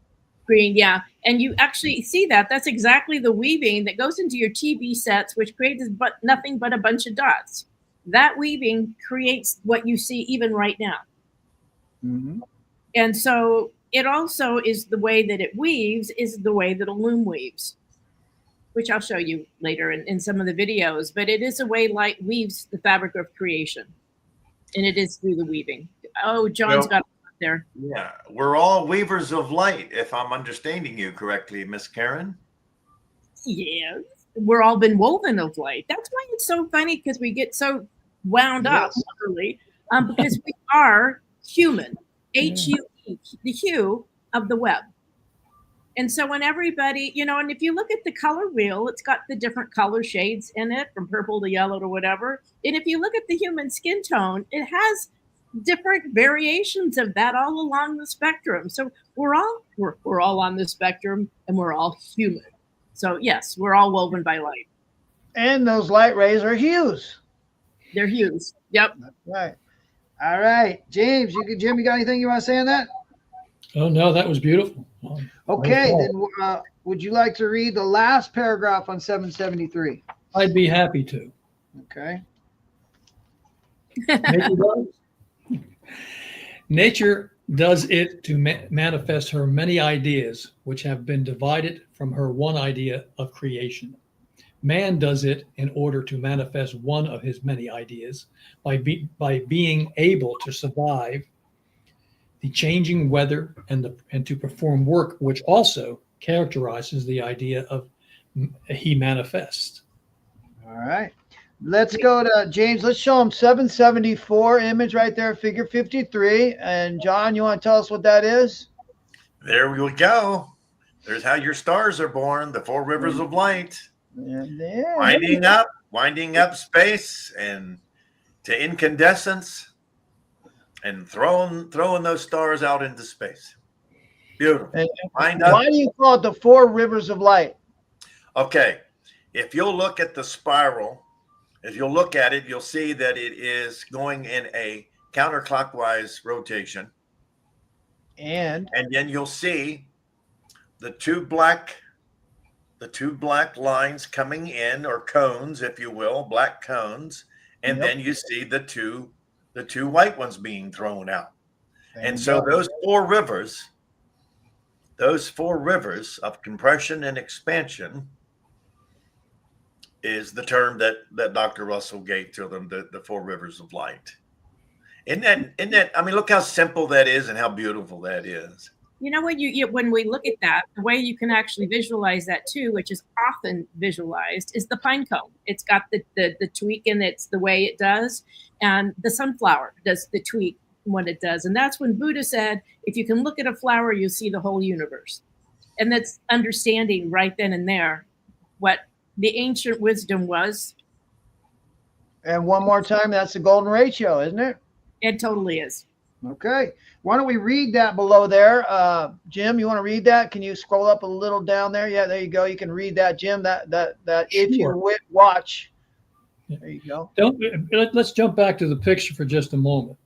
Green, yeah. And you actually see that's exactly the weaving that goes into your TV sets, which creates nothing but a bunch of dots. That weaving creates what you see even right now. Mm-hmm. And so it also is the way that it weaves is the way that a loom weaves, which I'll show you later in some of the videos. But it is a way light weaves the fabric of creation, and it is through the weaving. Oh, John's got it there. Yeah, we're all weavers of light, if I'm understanding you correctly, Miss Karen. Yes, we're all been woven of light. That's why it's so funny, because we get so wound up early, because we are human, H-U-E, the hue of the web. And so when everybody, and if you look at the color wheel, it's got the different color shades in it, from purple to yellow to whatever. And if you look at the human skin tone, it has different variations of that all along the spectrum. So we're all on the spectrum, and we're all human. So yes, we're all woven by light. And those light rays are hues. They're hues. Yep. That's right. All right, James, Jim, you got anything you want to say on that? Oh no, that was beautiful. Okay, then would you like to read the last paragraph on 773? I'd be happy to. Okay. Nature does it to manifest her many ideas, which have been divided from her one idea of creation. Man does it in order to manifest one of his many ideas by being able to survive the changing weather and to perform work which also characterizes the idea of he manifests. All right. Let's go to James. Let's show him 774 image right there, figure 53. And John, you want to tell us what that is? There we go. There's how your stars are born, the four rivers of light. Yeah. Winding up space and to incandescence, and throwing those stars out into space. Beautiful. And why do you call it the four rivers of light? Okay. If you'll look at the spiral, if you'll look at it, you'll see that it is going in a counterclockwise rotation. And then you'll see the two black lines coming in, or cones, if you will, black cones, and Yep. then you see the two white ones being thrown out. There And you so go. those four rivers of compression and expansion is the term that Dr. Russell gave to them, the four rivers of light. Isn't that, I mean, look how simple that is and how beautiful that is. You know, when we look at that, the way you can actually visualize that too, which is often visualized, is the pine cone. It's got the tweak, and it's the way it does, and the sunflower does the tweak what it does. And that's when Buddha said, if you can look at a flower, you see the whole universe. And that's understanding right then and there what the ancient wisdom was. And one more time, that's the golden ratio, isn't it? It totally is. Okay. Why don't we read that below there? Jim, you want to read that? Can you scroll up a little down there? Yeah, there you go. You can read that, Jim. That if you watch. There you go. Let's jump back to the picture for just a moment.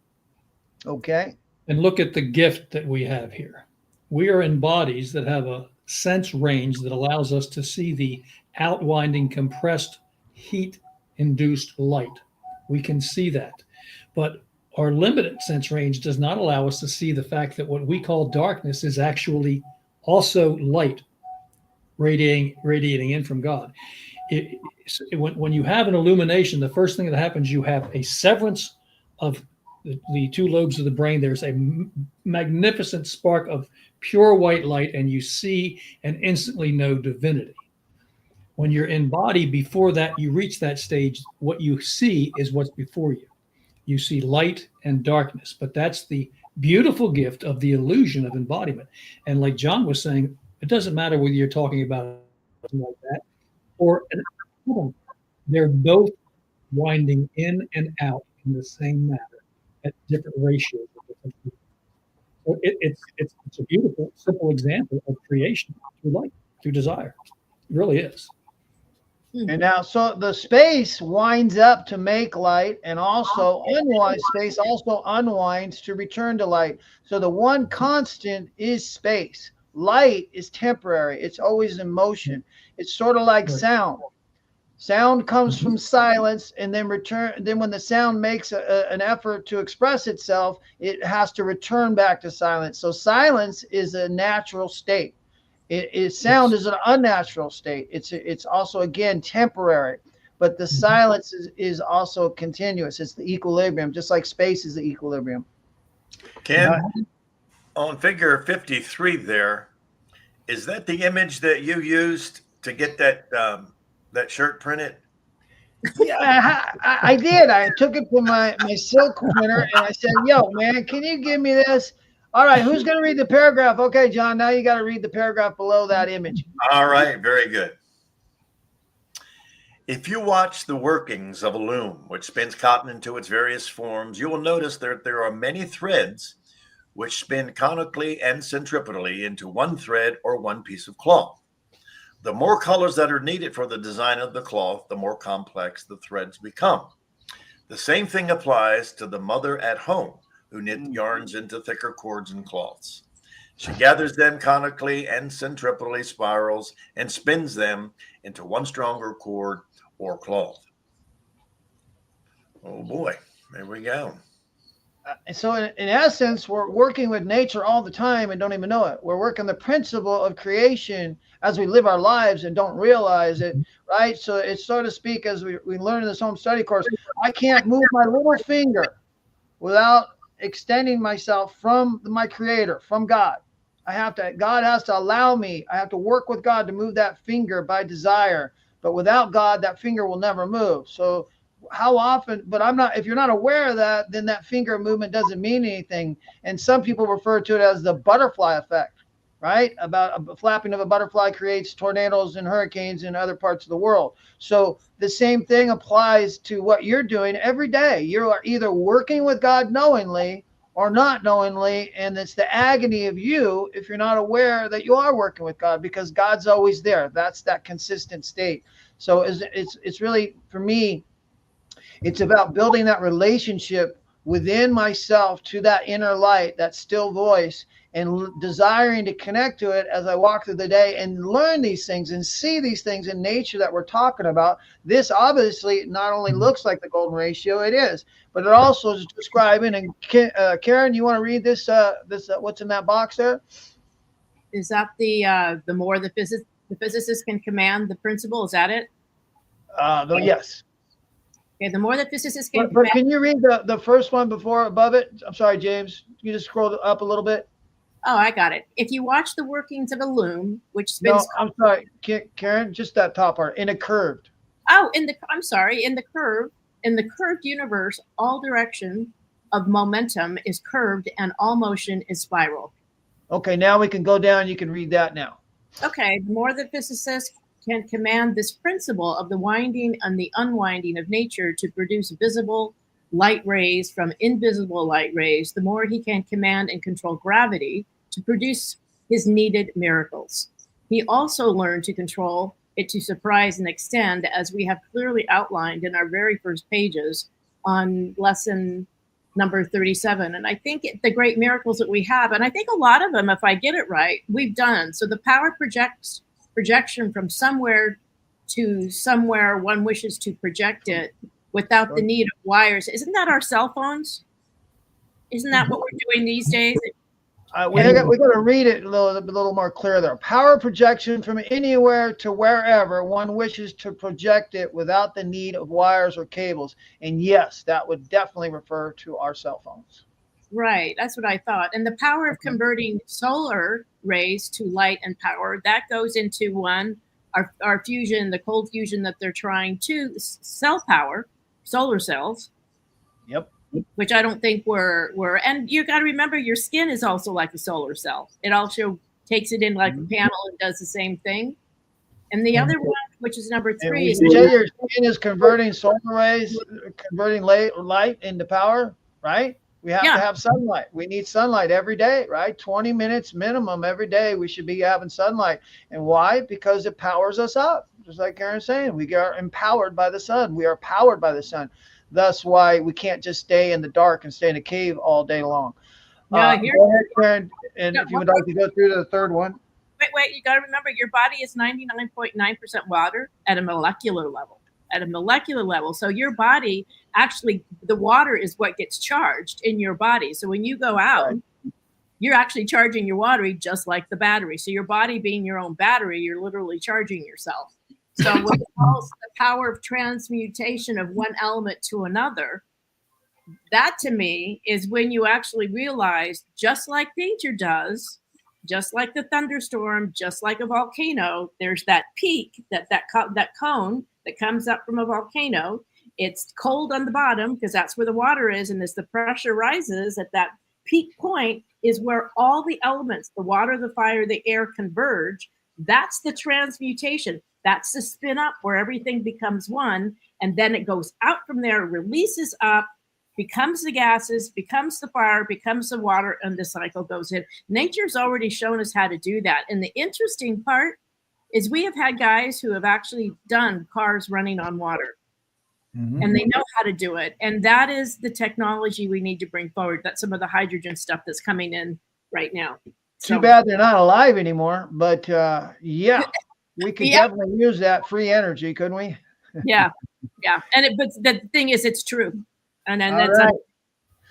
Okay. And look at the gift that we have here. We are in bodies that have a sense range that allows us to see the outwinding, compressed, heat-induced light. We can see that. But our limited sense range does not allow us to see the fact that what we call darkness is actually also light radiating in from God. When you have an illumination, the first thing that happens, you have a severance of the two lobes of the brain. There's a magnificent spark of pure white light, and you see and instantly know divinity. When you're in body, before that, you reach that stage, what you see is what's before you. You see light and darkness, but that's the beautiful gift of the illusion of embodiment. And like John was saying, it doesn't matter whether you're talking about something like that or an atom. They're both winding in and out in the same matter at different ratios. So it's a beautiful, simple example of creation through light, through desire. It really is. And now, so the space winds up to make light, and also space also unwinds to return to light. So the one constant is space. Light is temporary. It's always in motion. It's sort of like sound. Sound comes from silence, and then Then when the sound makes an effort to express itself, it has to return back to silence. So silence is a natural state. Sound is an unnatural state. It's also, again, temporary, but the silence is also continuous. It's the equilibrium, just like space is the equilibrium. Ken, on figure 53 there, is that the image that you used to get that shirt printed? Yeah, I did. I took it from my silk printer, and I said, yo, man, can you give me this? All right, who's going to read the paragraph? Okay, John, now you got to read the paragraph below that image. All right, very good. If you watch the workings of a loom, which spins cotton into its various forms, you will notice that there are many threads which spin conically and centripetally into one thread or one piece of cloth. The more colors that are needed for the design of the cloth, the more complex the threads become. The same thing applies to the mother at home, who knit yarns into thicker cords and cloths. She gathers them conically and centripetally, spirals, and spins them into one stronger cord or cloth. Oh boy, there we go. So in essence, we're working with nature all the time and don't even know it. We're working the principle of creation as we live our lives and don't realize it, right? So it's, so to speak, as we learn in this home study course, I can't move my little finger without extending myself from my creator, from God. God has to allow me. I have to work with God to move that finger by desire. But without God, that finger will never move. So how often, but if you're not aware of that, then that finger movement doesn't mean anything. And some people refer to it as the butterfly effect, right? About a flapping of a butterfly creates tornadoes and hurricanes in other parts of the world. So the same thing applies to what you're doing every day. You are either working with God knowingly or not knowingly, and it's the agony of you if you're not aware that you are working with God, because God's always there. That's that consistent state. So it's really, for me, it's about building that relationship within myself to that inner light, that still voice, and desiring to connect to it as I walk through the day and learn these things and see these things in nature that we're talking about. This obviously not only looks like the golden ratio, it is, but it also is describing. And Karen, you want to read this? What's in that box there? Is that the more the physicist can command the principle? Is that it? Yes. Okay, the more the physicist can But can you read the first one above it? I'm sorry, James. You just scroll up a little bit. Oh, I got it. If you watch the workings of a loom, which No, spins. I'm sorry, Karen. Just that top part in a curved. Oh, I'm sorry. In the curved universe, all direction of momentum is curved, and all motion is spiral. Okay, now we can go down. You can read that now. Okay, the more the physicist can command this principle of the winding and the unwinding of nature to produce visible light rays from invisible light rays, the more he can command and control gravity to produce his needed miracles. He also learned to control it to surprise and extend, as we have clearly outlined in our very first pages on lesson number 37. And I think the great miracles that we have, and I think a lot of them, if I get it right, we've done. So the power projection from somewhere to somewhere one wishes to project it without the need of wires. Isn't that our cell phones? Isn't that what we're doing these days? We got to read it a little more clear there. Power projection from anywhere to wherever one wishes to project it without the need of wires or cables. And yes, that would definitely refer to our cell phones. Right, that's what I thought. And the power of converting solar rays to light and power, that goes into our fusion, the cold fusion that they're trying to cell power, solar cells. Yep. Which I don't think were, and you got to remember your skin is also like a solar cell. It also takes it in like a panel and does the same thing. And the other one, which is number 3, is your skin is converting solar rays, converting light into power, right? We have to have sunlight. We need sunlight every day, right? 20 minutes minimum every day. We should be having sunlight. And why? Because it powers us up. Just like Karen's saying, we are empowered by the sun. We are powered by the sun. That's why we can't just stay in the dark and stay in a cave all day long. Go ahead, Karen, and if you would like to go through to the third one. Wait, you got to remember your body is 99.9% water at a molecular level. So your body, actually, the water is what gets charged in your body. So when you go out, you're actually charging your water just like the battery. So your body being your own battery, you're literally charging yourself. So what calls the power of transmutation of one element to another, that to me is when you actually realize, just like nature does, just like the thunderstorm, just like a volcano, there's that peak, that cone that comes up from a volcano. It's cold on the bottom because that's where the water is. And as the pressure rises at that peak point is where all the elements, the water, the fire, the air converge. That's the transmutation. That's the spin up where everything becomes one. And then it goes out from there, releases up, becomes the gases, becomes the fire, becomes the water, and the cycle goes in. Nature's already shown us how to do that. And the interesting part is we have had guys who have actually done cars running on water. Mm-hmm. And they know how to do it. And that is the technology we need to bring forward. That's some of the hydrogen stuff that's coming in right now. Too bad they're not alive anymore. But yeah, we could definitely use that free energy, couldn't we? Yeah. And but the thing is, it's true. And then that's right.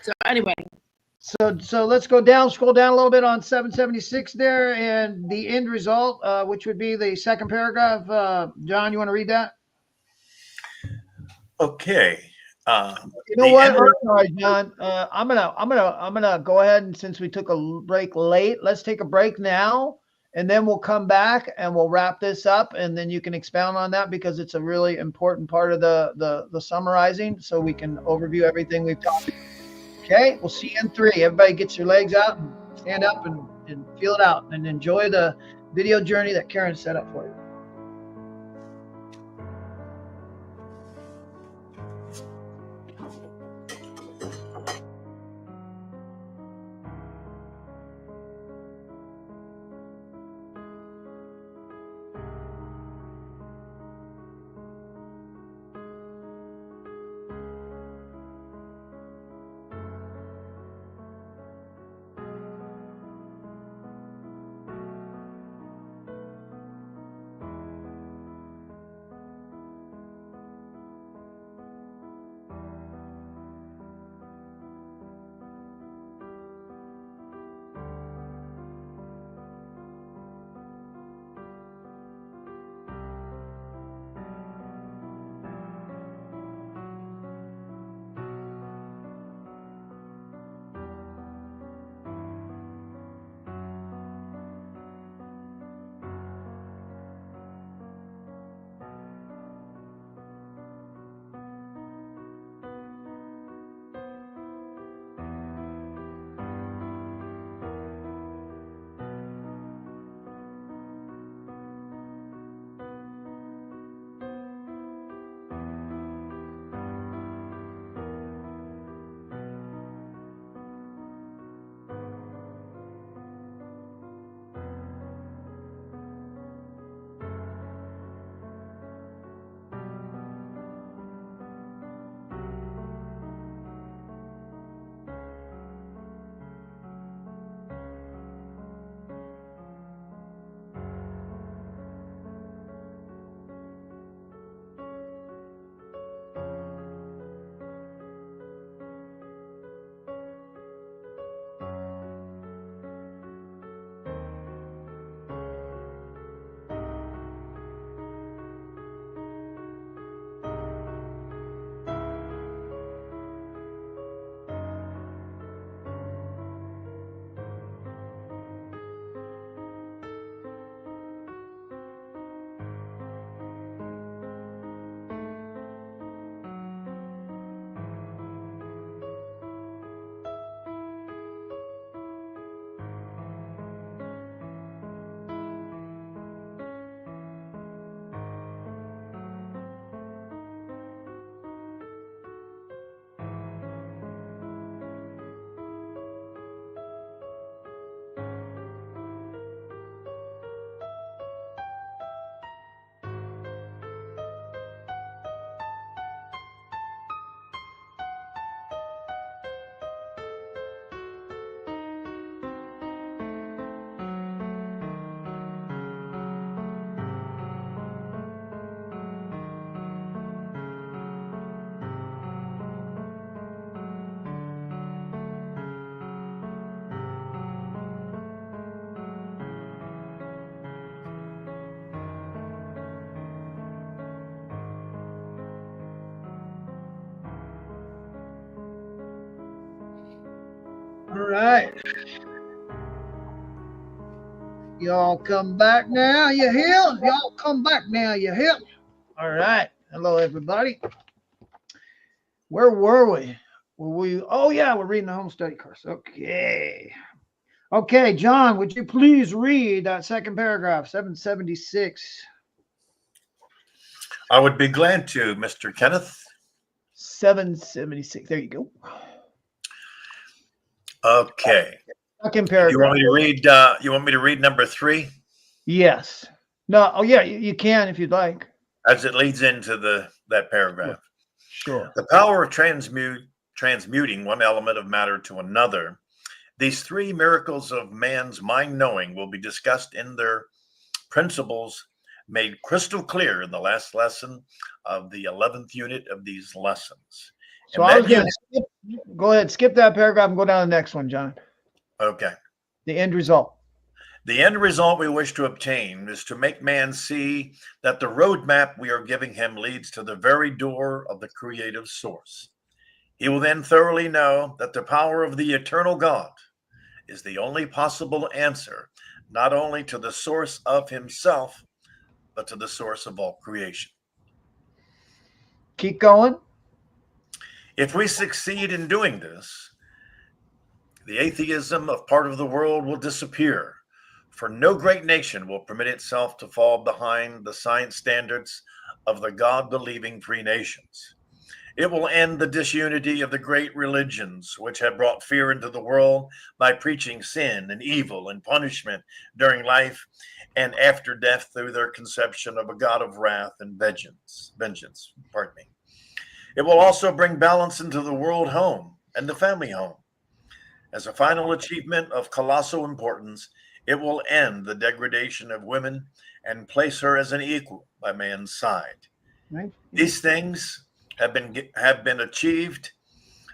So anyway. So let's scroll down a little bit on 776 there, and the end result, which would be the second paragraph. John, you want to read that? Okay. You know what? I'm sorry, John. I'm gonna go ahead, and since we took a break late, let's take a break now, and then we'll come back and we'll wrap this up, and then you can expound on that because it's a really important part of the summarizing, so we can overview everything we've talked about. Okay, we'll see you in 3. Everybody get your legs out and stand up and feel it out and enjoy the video journey that Karen set up for you. All right. Y'all come back now. You hear? Y'all come back now. You hear? All right. Hello, everybody. Where were we? Oh, yeah, we're reading the home study course. Okay. Okay, John, would you please read that second paragraph, 776? I would be glad to, Mr. Kenneth. 776. There you go. Okay. Second paragraph. You want me to read? You want me to read number 3? Yes. No. Oh, yeah. You can if you'd like. As it leads into that paragraph. Sure. The power of transmuting one element of matter to another. These 3 miracles of man's mind knowing will be discussed in their principles made crystal clear in the last lesson of the 11th unit of these lessons. So I was going to go ahead, skip that paragraph and go down to the next one, John. Okay. The end result. The end result we wish to obtain is to make man see that the roadmap we are giving him leads to the very door of the creative source. He will then thoroughly know that the power of the eternal God is the only possible answer, not only to the source of himself, but to the source of all creation. Keep going. If we succeed in doing this, the atheism of part of the world will disappear, for no great nation will permit itself to fall behind the science standards of the God-believing 3 nations. It will end the disunity of the great religions, which have brought fear into the world by preaching sin and evil and punishment during life and after death through their conception of a God of wrath and vengeance. It will also bring balance into the world home and the family home. As a final achievement of colossal importance, it will end the degradation of women and place her as an equal by man's side. Right. These things have been achieved.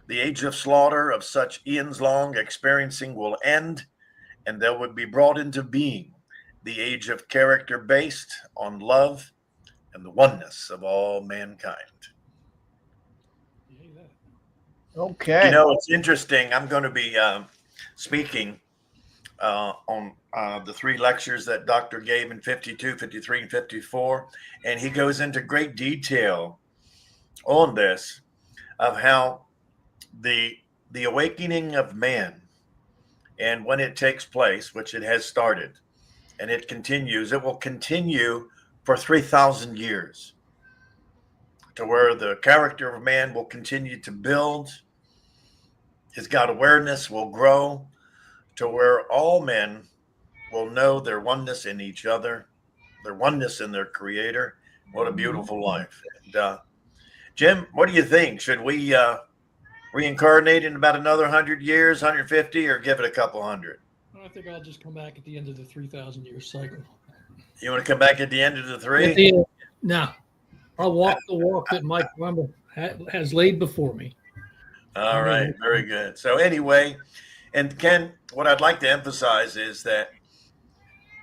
The age of slaughter of such eons long experiencing will end, and there would be brought into being the age of character based on love and the oneness of all mankind. Okay. You know, it's interesting. I'm going to be speaking on the 3 lectures that Dr. gave in 52, 53, and 54. And he goes into great detail on this, of how the awakening of man, and when it takes place, which it has started, and it continues, it will continue for 3,000 years, to where the character of man will continue to build, his God awareness will grow, to where all men will know their oneness in each other, their oneness in their creator. What a beautiful life. And, Jim, what do you think? Should we reincarnate in about another 100 years, 150, or give it a couple hundred? I think I'll just come back at the end of the 3,000-year cycle. You want to come back at the end of the 3? No, I'll walk the walk that Mike Wemble has laid before me. All right, very good. So anyway, and Ken, what I'd like to emphasize is that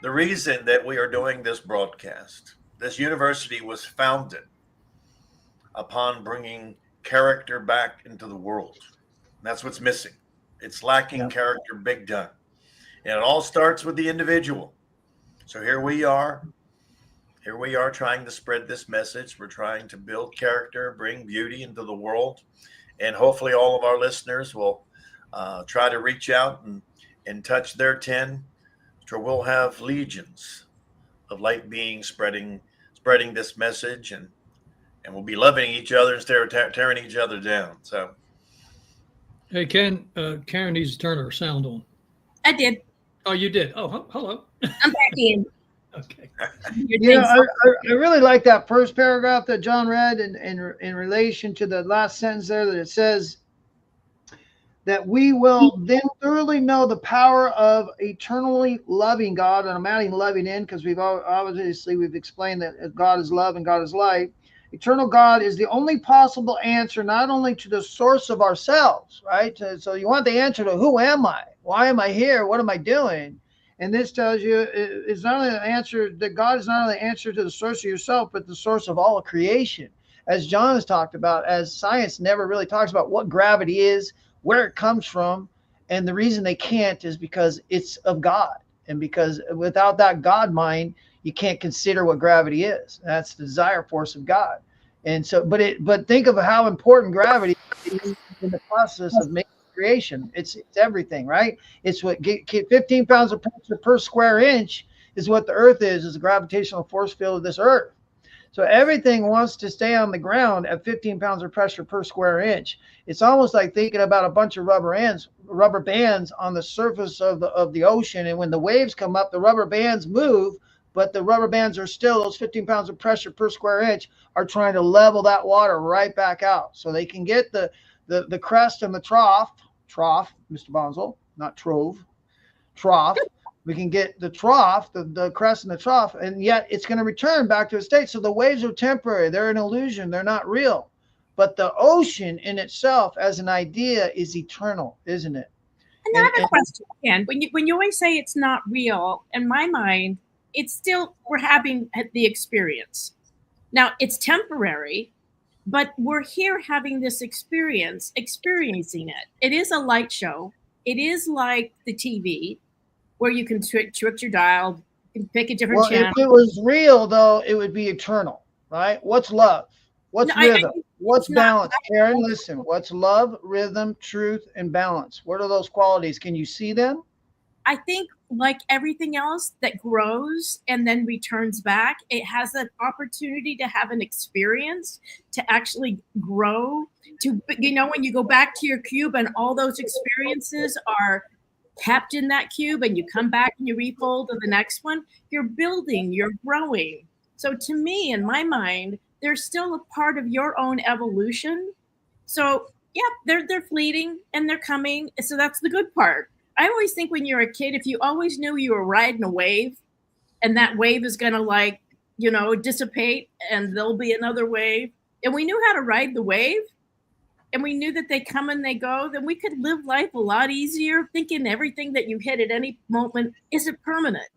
the reason that we are doing this broadcast, this university was founded upon bringing character back into the world. That's what's missing. It's lacking character big time. And it all starts with the individual. So here we are trying to spread this message. We're trying to build character, bring beauty into the world. And hopefully all of our listeners will try to reach out and touch their 10. So we'll have legions of light beings spreading this message, and we'll be loving each other instead of tearing each other down. So, hey, Ken, Karen needs to turn her sound on. I did. Oh, you did? Oh, hello. I'm back in. Okay. I really like that first paragraph that John read in relation to the last sentence there, that it says that we will then thoroughly know the power of eternally loving God. And I'm adding loving in because we've explained that God is love and God is light. Eternal God is the only possible answer, not only to the source of ourselves, right? So you want the answer to who am I? Why am I here? What am I doing? And this tells you it's not only the answer, that God is not only the answer to the source of yourself, but the source of all creation. As John has talked about, as science never really talks about what gravity is, where it comes from, And the reason they can't is because it's of God. And because without that God mind, you can't consider what gravity is. That's the desire force of God. And so, but think of how important gravity is in the process of making creation. It's everything, right? It's what 15 pounds of pressure per square inch is what the earth is the gravitational force field of this earth. So everything wants to stay on the ground at 15 pounds of pressure per square inch. It's almost like thinking about a bunch of rubber bands on the surface of the ocean. And when the waves come up, the rubber bands move, but the rubber bands are still, those 15 pounds of pressure per square inch are trying to level that water right back out. So they can get the crest and the trough, Mr. Bonzel, not trove, trough. We can get the trough, the crest and the trough, and yet it's going to return back to a state. So the waves are temporary. They're an illusion. They're not real. But the ocean in itself as an idea is eternal, isn't it? And I have a question, Ken. When you always say it's not real, in my mind, it's still, we're having the experience. Now, it's temporary, but we're here having this experiencing it. It is a light show. It is like the TV, where you can trick your dial, you can pick a different channel. If it was real, though, it would be eternal, right? What's love? What's rhythm? What's balance? Karen, listen. What's love, rhythm, truth, and balance? What are those qualities? Can you see them? I think, like everything else that grows and then returns back, it has an opportunity to have an experience, to actually grow. When you go back to your cube and all those experiences are kept in that cube and you come back and you refold to the next one, you're building, you're growing. So to me, in my mind, they're still a part of your own evolution. So yeah, they're fleeting and they're coming. So that's the good part. I always think when you're a kid, if you always knew you were riding a wave and that wave is going to dissipate and there'll be another wave, and we knew how to ride the wave, and we knew that they come and they go, then we could live life a lot easier, thinking everything that you hit at any moment isn't permanent.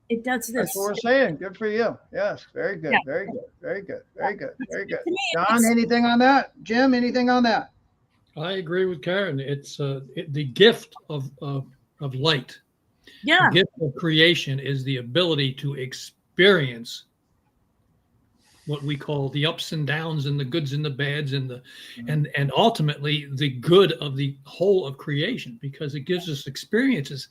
It does this. That's what we're saying. Good for you. Yes, very good. Yeah. Very good. Very good. Very good. Very good. John, anything on that? Jim, anything on that? I agree with Karen. It's the gift of light. Yeah. The gift of creation is the ability to experience what we call the ups and downs and the goods and the bads and and ultimately the good of the whole of creation, because it gives us experiences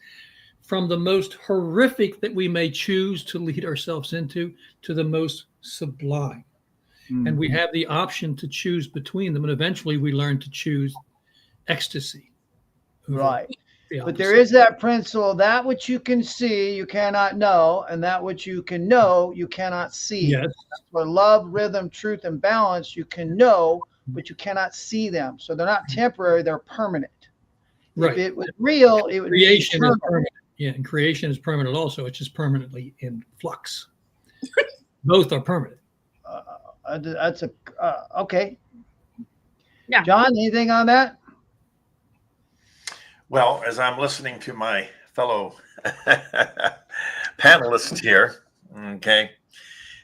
from the most horrific that we may choose to lead ourselves into to the most sublime. Mm-hmm. And we have the option to choose between them. And eventually we learn to choose ecstasy. Right. But there is that principle, that which you can see, you cannot know, and that which you can know, you cannot see. Yes. For love, rhythm, truth, and balance, you can know, but you cannot see them. So they're not temporary, they're permanent. Right. If it was real, it would creation be is permanent. Yeah, and creation is permanent also. It's just permanently in flux. Both are permanent. That's okay. Yeah. John, anything on that? Well, as I'm listening to my fellow panelists here, okay,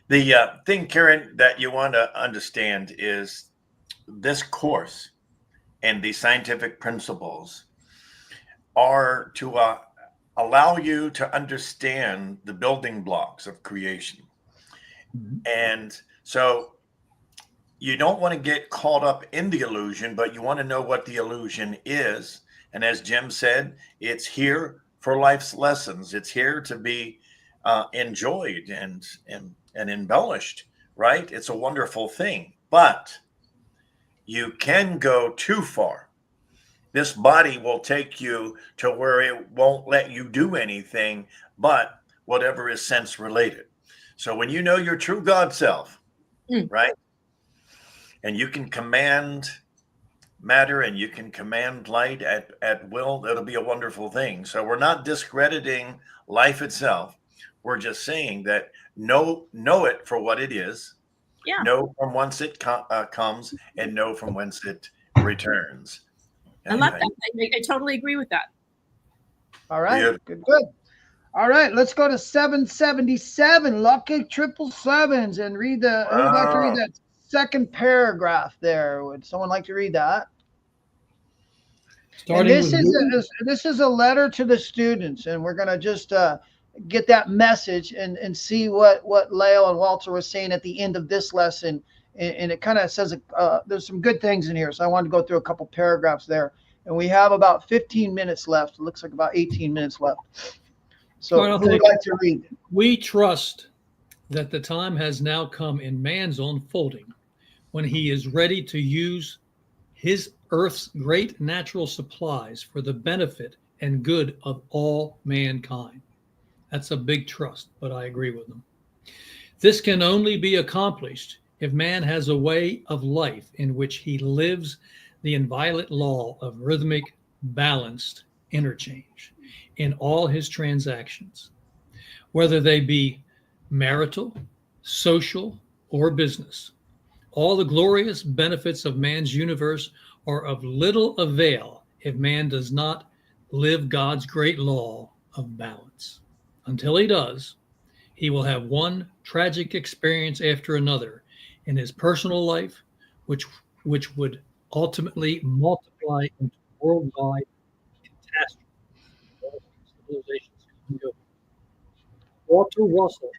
the thing, Karen, that you want to understand is this course and the scientific principles are to allow you to understand the building blocks of creation. Mm-hmm. And so you don't want to get caught up in the illusion, but you want to know what the illusion is. And as Jim said, it's here for life's lessons. It's here to be enjoyed and embellished, right? It's a wonderful thing, but you can go too far. This body will take you to where it won't let you do anything but whatever is sense related. So when you know your true God self, right? And you can command matter and you can command light at will, that'll be a wonderful thing. So we're not discrediting life itself. We're just saying that know it for what it is, know from whence it comes, and know from whence it returns. I love that. I totally agree with that. All right. Yeah. Good. All right. Let's go to 777. Lucky 777s and read the. Who would like to read that second paragraph there? Would someone like to read that? And Starting with this is a letter to the students, and we're going to just get that message and see what Leo and Walter were saying at the end of this lesson. And it kind of says there's some good things in here, so I wanted to go through a couple paragraphs there. And we have about 15 minutes left. It looks like about 18 minutes left. So who would like to read? We trust that the time has now come in man's unfolding when he is ready to use his earth's great natural supplies for the benefit and good of all mankind. That's a big trust, but I agree with them. This can only be accomplished if man has a way of life in which he lives the inviolate law of rhythmic, balanced interchange in all his transactions, whether they be marital, social, or business. All the glorious benefits of man's universe are of little avail if man does not live God's great law of balance. Until he does, he will have one tragic experience after another in his personal life, which would ultimately multiply into worldwide catastrophe. Walter Russell.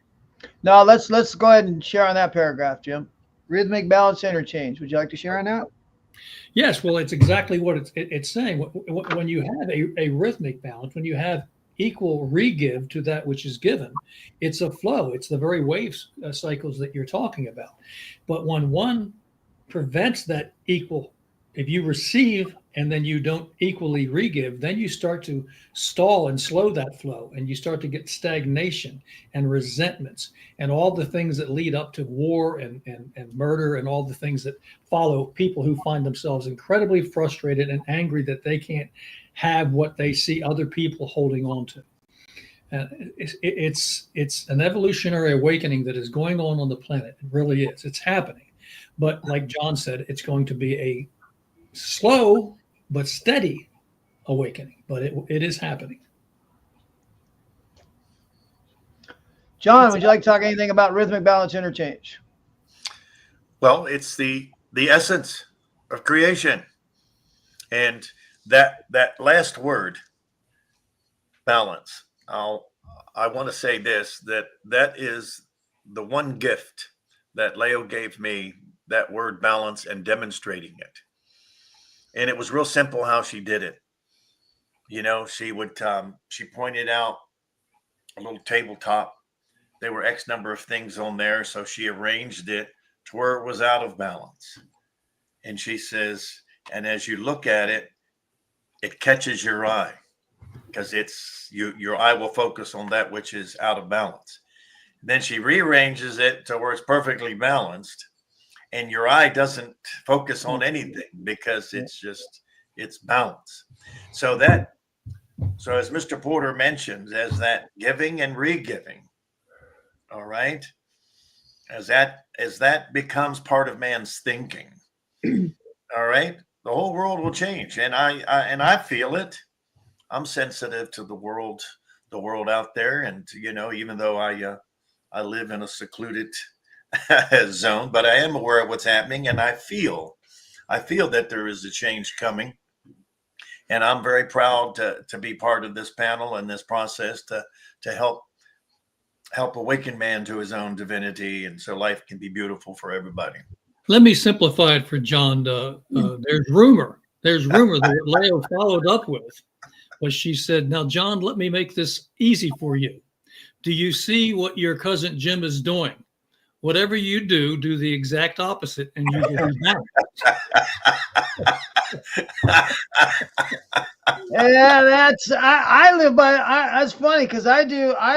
Now let's go ahead and share on that paragraph, Jim. Rhythmic balance interchange. Would you like to share on that? Yes, well, it's exactly what it's saying. When you have a rhythmic balance, when you have equal regive to that which is given, it's a flow. It's the very wave cycles that you're talking about. But when one prevents that equal, if you receive and then you don't equally regive, then you start to stall and slow that flow, and you start to get stagnation and resentments and all the things that lead up to war and murder and all the things that follow people who find themselves incredibly frustrated and angry that they can't have what they see other people holding on to. It's an evolutionary awakening that is going on the planet. It really is. It's happening. But like John said, it's going to be a slow but steady awakening, but it is happening. John, would you like to talk anything about rhythmic balance interchange? Well, it's the essence of creation. And that last word, balance, I want to say this, that is the one gift that Leo gave me, that word balance and demonstrating it. And it was real simple how she did it. You know, she pointed out a little tabletop. There were X number of things on there. So she arranged it to where it was out of balance. And she says, and as you look at it, it catches your eye, because your eye will focus on that which is out of balance. Then she rearranges it to where it's perfectly balanced, and your eye doesn't focus on anything because it's balance. So as Mr. Porter mentions, as that giving and regiving, all right, as that becomes part of man's thinking, all right, the whole world will change. And I feel it. I'm sensitive to the world out there, and even though I live in a secluded zone, but I am aware of what's happening, and I feel that there is a change coming, and I'm very proud to be part of this panel and this process to help awaken man to his own divinity, and so life can be beautiful for everybody. Let me simplify it for John. There's rumor that Leo followed up with, was she said, "Now, John, let me make this easy for you. Do you see what your cousin Jim is doing? Whatever you do the exact opposite, and you will be back." Yeah, I live by. That's funny because I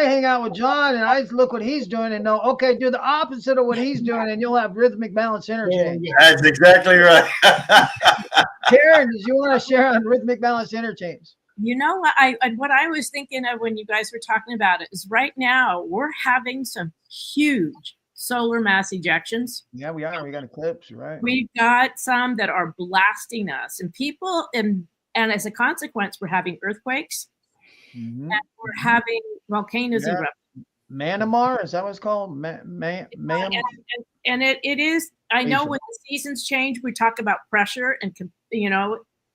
hang out with John and I look what he's doing and know. Okay, do the opposite of what he's doing, and you'll have rhythmic balance interchange. That's exactly right. Karen, did you want to share on rhythmic balance interchange? You know what I was thinking of when you guys were talking about it is right now we're having some huge solar mass ejections. Yeah, we are. We got eclipse, right? We've got some that are blasting us, and people, and as a consequence, we're having earthquakes, and we're having volcanoes erupting. Manamar, is that what it's called? And it is. I know when the seasons change, we talk about pressure, and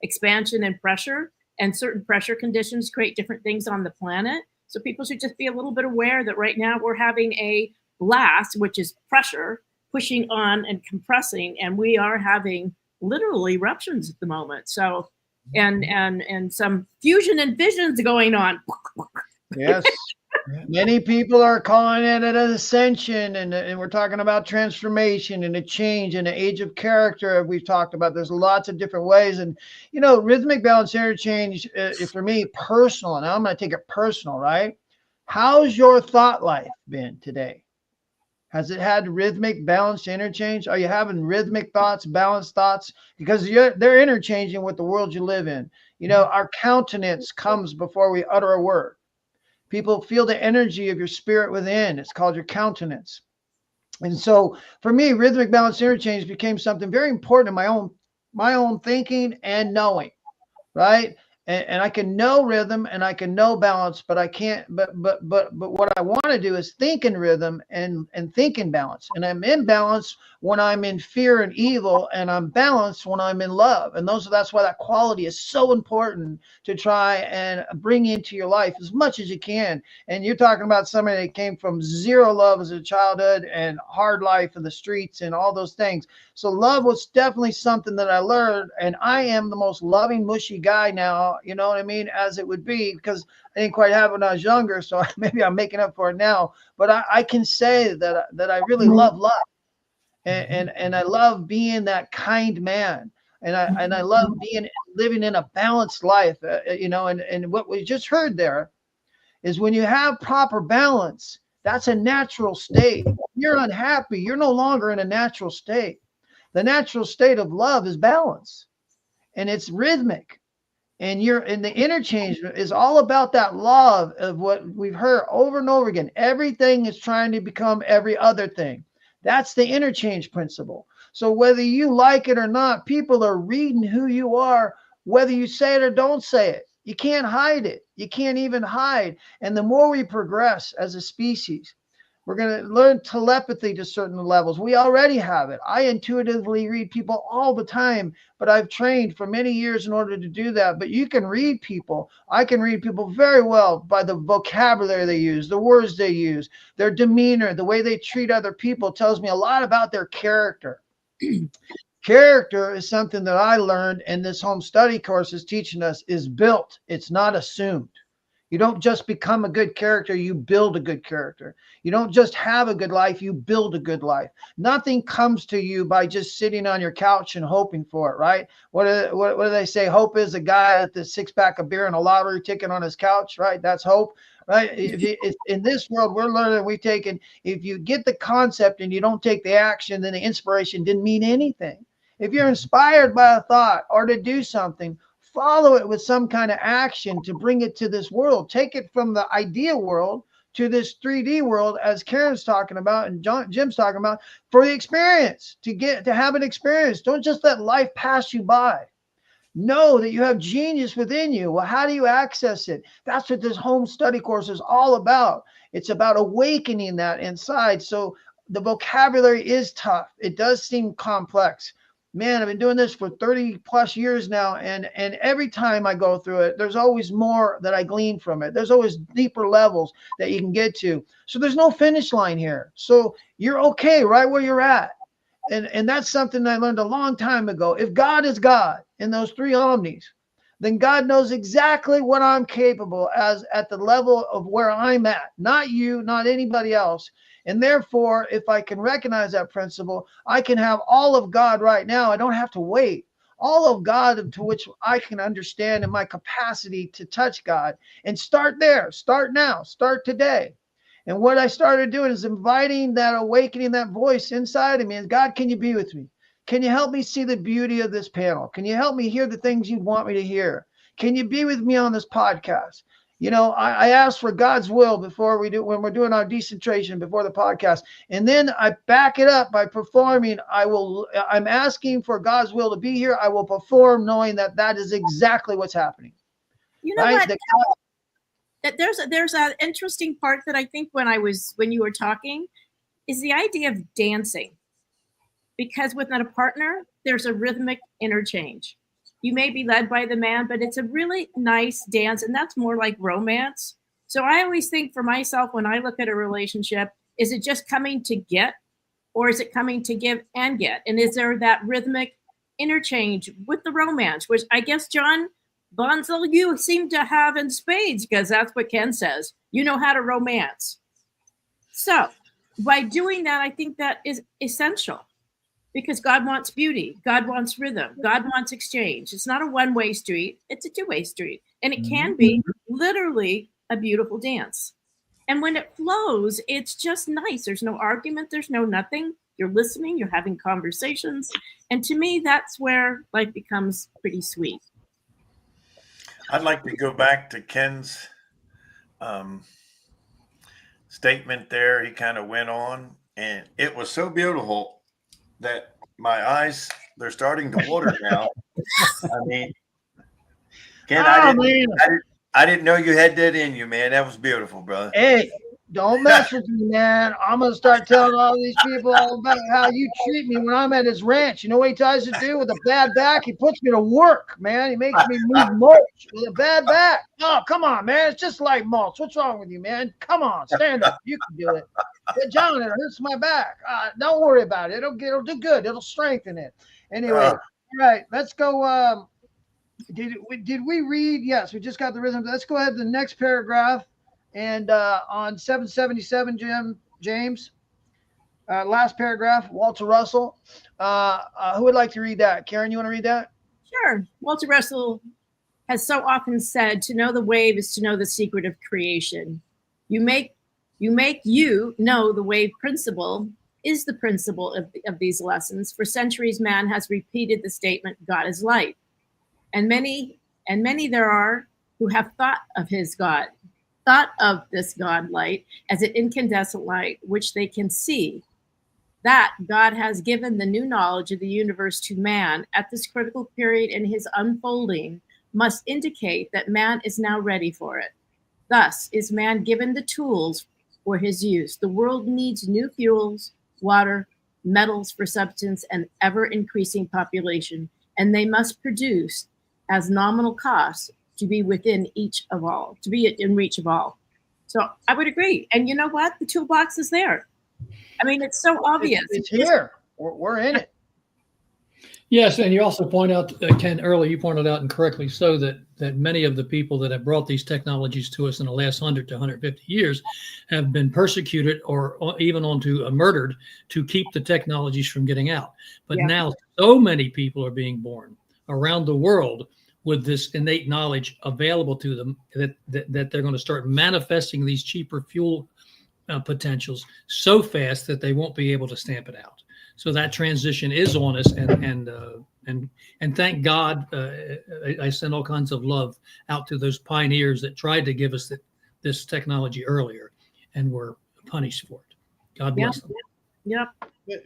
expansion and pressure, and certain pressure conditions create different things on the planet. So people should just be a little bit aware that right now we're having a blast, which is pressure pushing on and compressing, and we are having literally eruptions at the moment. So, and some fusion and fissions going on. Yes. Many people are calling it an ascension, and we're talking about transformation and a change and an age of character. We've talked about there's lots of different ways. And, rhythmic balance interchange, for me, personal, and I'm going to take it personal, right? How's your thought life been today? Has it had rhythmic balanced interchange? Are you having rhythmic thoughts, balanced thoughts? Because they're interchanging with the world you live in. Our countenance comes before we utter a word. People feel the energy of your spirit within. It's called your countenance. And so for me, rhythmic balance interchange became something very important in my own thinking and knowing, right? And I can know rhythm and I can know balance, but I can't, but what I want to do is think in rhythm and think in balance. And I'm in balance when I'm in fear and evil, and I'm balanced when I'm in love. And that's why that quality is so important to try and bring into your life as much as you can. And you're talking about somebody that came from zero love as a childhood and hard life in the streets and all those things. So love was definitely something that I learned, and I am the most loving, mushy guy now, you know what I mean, as it would be, because I didn't quite have it when I was younger, so maybe I'm making up for it now. But I can say that I really love love, and I love being that kind man, and I love living in a balanced life, and what we just heard there is when you have proper balance, that's a natural state. You're unhappy, you're no longer in a natural state. The natural state of love is balance, and it's rhythmic. And the interchange is all about that love of what we've heard over and over again. Everything is trying to become every other thing. That's the interchange principle. So whether you like it or not, people are reading who you are, whether you say it or don't say it. You can't hide it. You can't even hide. And the more we progress as a species, we're going to learn telepathy to certain levels. We already have it. I intuitively read people all the time, but I've trained for many years in order to do that. But you can read people. I can read people very well by the vocabulary they use, the words they use, their demeanor, the way they treat other people tells me a lot about their character. Character is something that I learned, and this home study course is teaching us, is built. It's not assumed. You don't just become a good character, you build a good character. You don't just have a good life, you build a good life. Nothing comes to you by just sitting on your couch and hoping for it, right? What do they say? Hope is a guy with a six-pack of beer and a lottery ticket on his couch, right? That's hope, right? In this world, we're learning, if you get the concept and you don't take the action, then the inspiration didn't mean anything. If you're inspired by a thought or to do something, follow it with some kind of action to bring it to this world. Take it from the idea world to this 3D world, as Karen's talking about and Jim's talking about, for the experience, to have an experience. Don't just let life pass you by. Know that you have genius within you. Well, how do you access it? That's what this home study course is all about. It's about awakening that inside. So the vocabulary is tough. It does seem complex. Man, I've been doing this for 30 plus years now. And every time I go through it, there's always more that I glean from it. There's always deeper levels that you can get to. So there's no finish line here. So you're okay right where you're at. And that's something I learned a long time ago. If God is God in those three omnis, then God knows exactly what I'm capable as at the level of where I'm at. Not you, not anybody else. And therefore, if I can recognize that principle, I can have all of God right now. I don't have to wait. All of God to which I can understand in my capacity to touch God. And start there. Start now. Start today. And what I started doing is inviting that awakening, that voice inside of me. And God, can you be with me? Can you help me see the beauty of this panel? Can you help me hear the things you'd want me to hear? Can you be with me on this podcast? You know, I ask for God's will when we're doing our decentration before the podcast. And then I back it up by performing. I'm asking for God's will to be here. I will perform knowing that is exactly what's happening. You know what? That there's an interesting part that I think when you were talking is the idea of dancing. Because within a partner, there's a rhythmic interchange. You may be led by the man, but it's a really nice dance, and that's more like romance. So I always think for myself when I look at a relationship, is it just coming to get, or is it coming to give and get? And is there that rhythmic interchange with the romance, which I guess, John Bonzel, you seem to have in spades, because that's what Ken says. You know how to romance. So by doing that, I think that is essential, because God wants beauty. God wants rhythm. God wants exchange. It's not a one-way street. It's a two-way street. And it can be literally a beautiful dance. And when it flows, it's just nice. There's no argument. There's no nothing. You're listening. You're having conversations. And to me, that's where life becomes pretty sweet. I'd like to go back to Ken's statement there. He kind of went on, and it was so beautiful that my eyes, they're starting to water now. I mean, Ken, I didn't know you had that in you, man. That was beautiful, brother. Hey, don't mess with me, man. I'm going to start telling all these people all about how you treat me when I'm at his ranch. You know what he tries to do with a bad back? He puts me to work, man. He makes me move mulch with a bad back. Oh, come on, man. It's just like mulch. What's wrong with you, man? Come on, stand up. You can do it. But John, it hurts my back. Don't worry about it. It'll do good. It'll strengthen it. Anyway, all right, let's go. Did we read? Yes, we just got the rhythm. Let's go ahead to the next paragraph. And on 777, James, last paragraph, Walter Russell. Who would like to read that? Karen, you want to read that? Sure. Walter Russell has so often said, to know the wave is to know the secret of creation. You make you know the wave principle is the principle of these lessons. For centuries, man has repeated the statement, God is light. And many there are who have thought of this God light as an incandescent light, which they can see. That God has given the new knowledge of the universe to man at this critical period in his unfolding must indicate that man is now ready for it. Thus is man given the tools for his use. The world needs new fuels, water, metals for substance, and ever-increasing population, and they must produce as nominal costs to be within reach of all. So I would agree. And you know what? The toolbox is there. I mean, it's so obvious. It's here. We're in it. Yes, and you also point out, Ken, earlier you pointed out, and correctly so, that many of the people that have brought these technologies to us in the last 100 to 150 years have been persecuted or even murdered to keep the technologies from getting out. But now so many people are being born around the world with this innate knowledge available to them that they're going to start manifesting these cheaper fuel potentials so fast that they won't be able to stamp it out. So that transition is on us, and thank God, I send all kinds of love out to those pioneers that tried to give us this technology earlier and were punished for it. God bless them. Yep.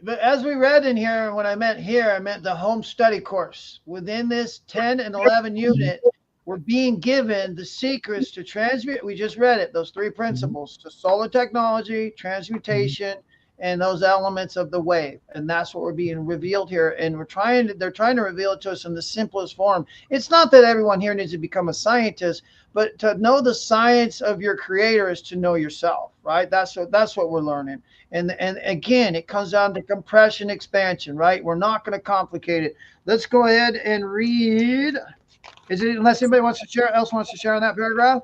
But as we read in here, when I meant here, I meant the home study course. Within this 10 and 11 unit, we're being given the secrets to transmute. We just read it, those three principles: to solar technology, transmutation, and those elements of the wave. And that's what we're being revealed here. And they're trying to reveal it to us in the simplest form. It's not that everyone here needs to become a scientist, but to know the science of your creator is to know yourself, right? That's what we're learning. And again, it comes down to compression, expansion, right? We're not going to complicate it. Let's go ahead and read. Unless anybody wants to share on that paragraph?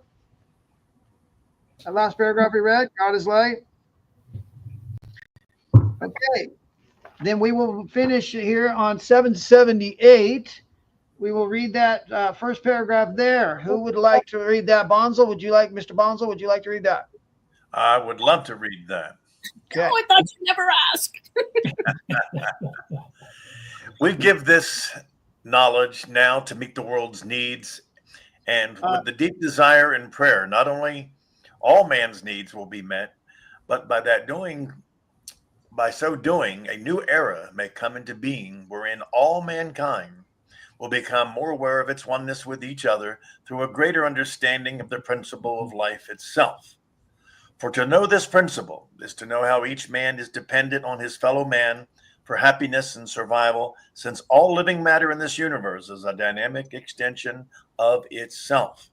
That last paragraph we read, God is light. Okay, then we will finish here on 778. We will read that first paragraph there. Who would like to read that? Mr. Bonzel, would you like to read that? I would love to read that. Okay. Oh, I thought you never asked. We give this knowledge now to meet the world's needs, and with the deep desire and prayer, not only all man's needs will be met, but by so doing, a new era may come into being wherein all mankind will become more aware of its oneness with each other through a greater understanding of the principle of life itself. For to know this principle is to know how each man is dependent on his fellow man for happiness and survival, since all living matter in this universe is a dynamic extension of itself.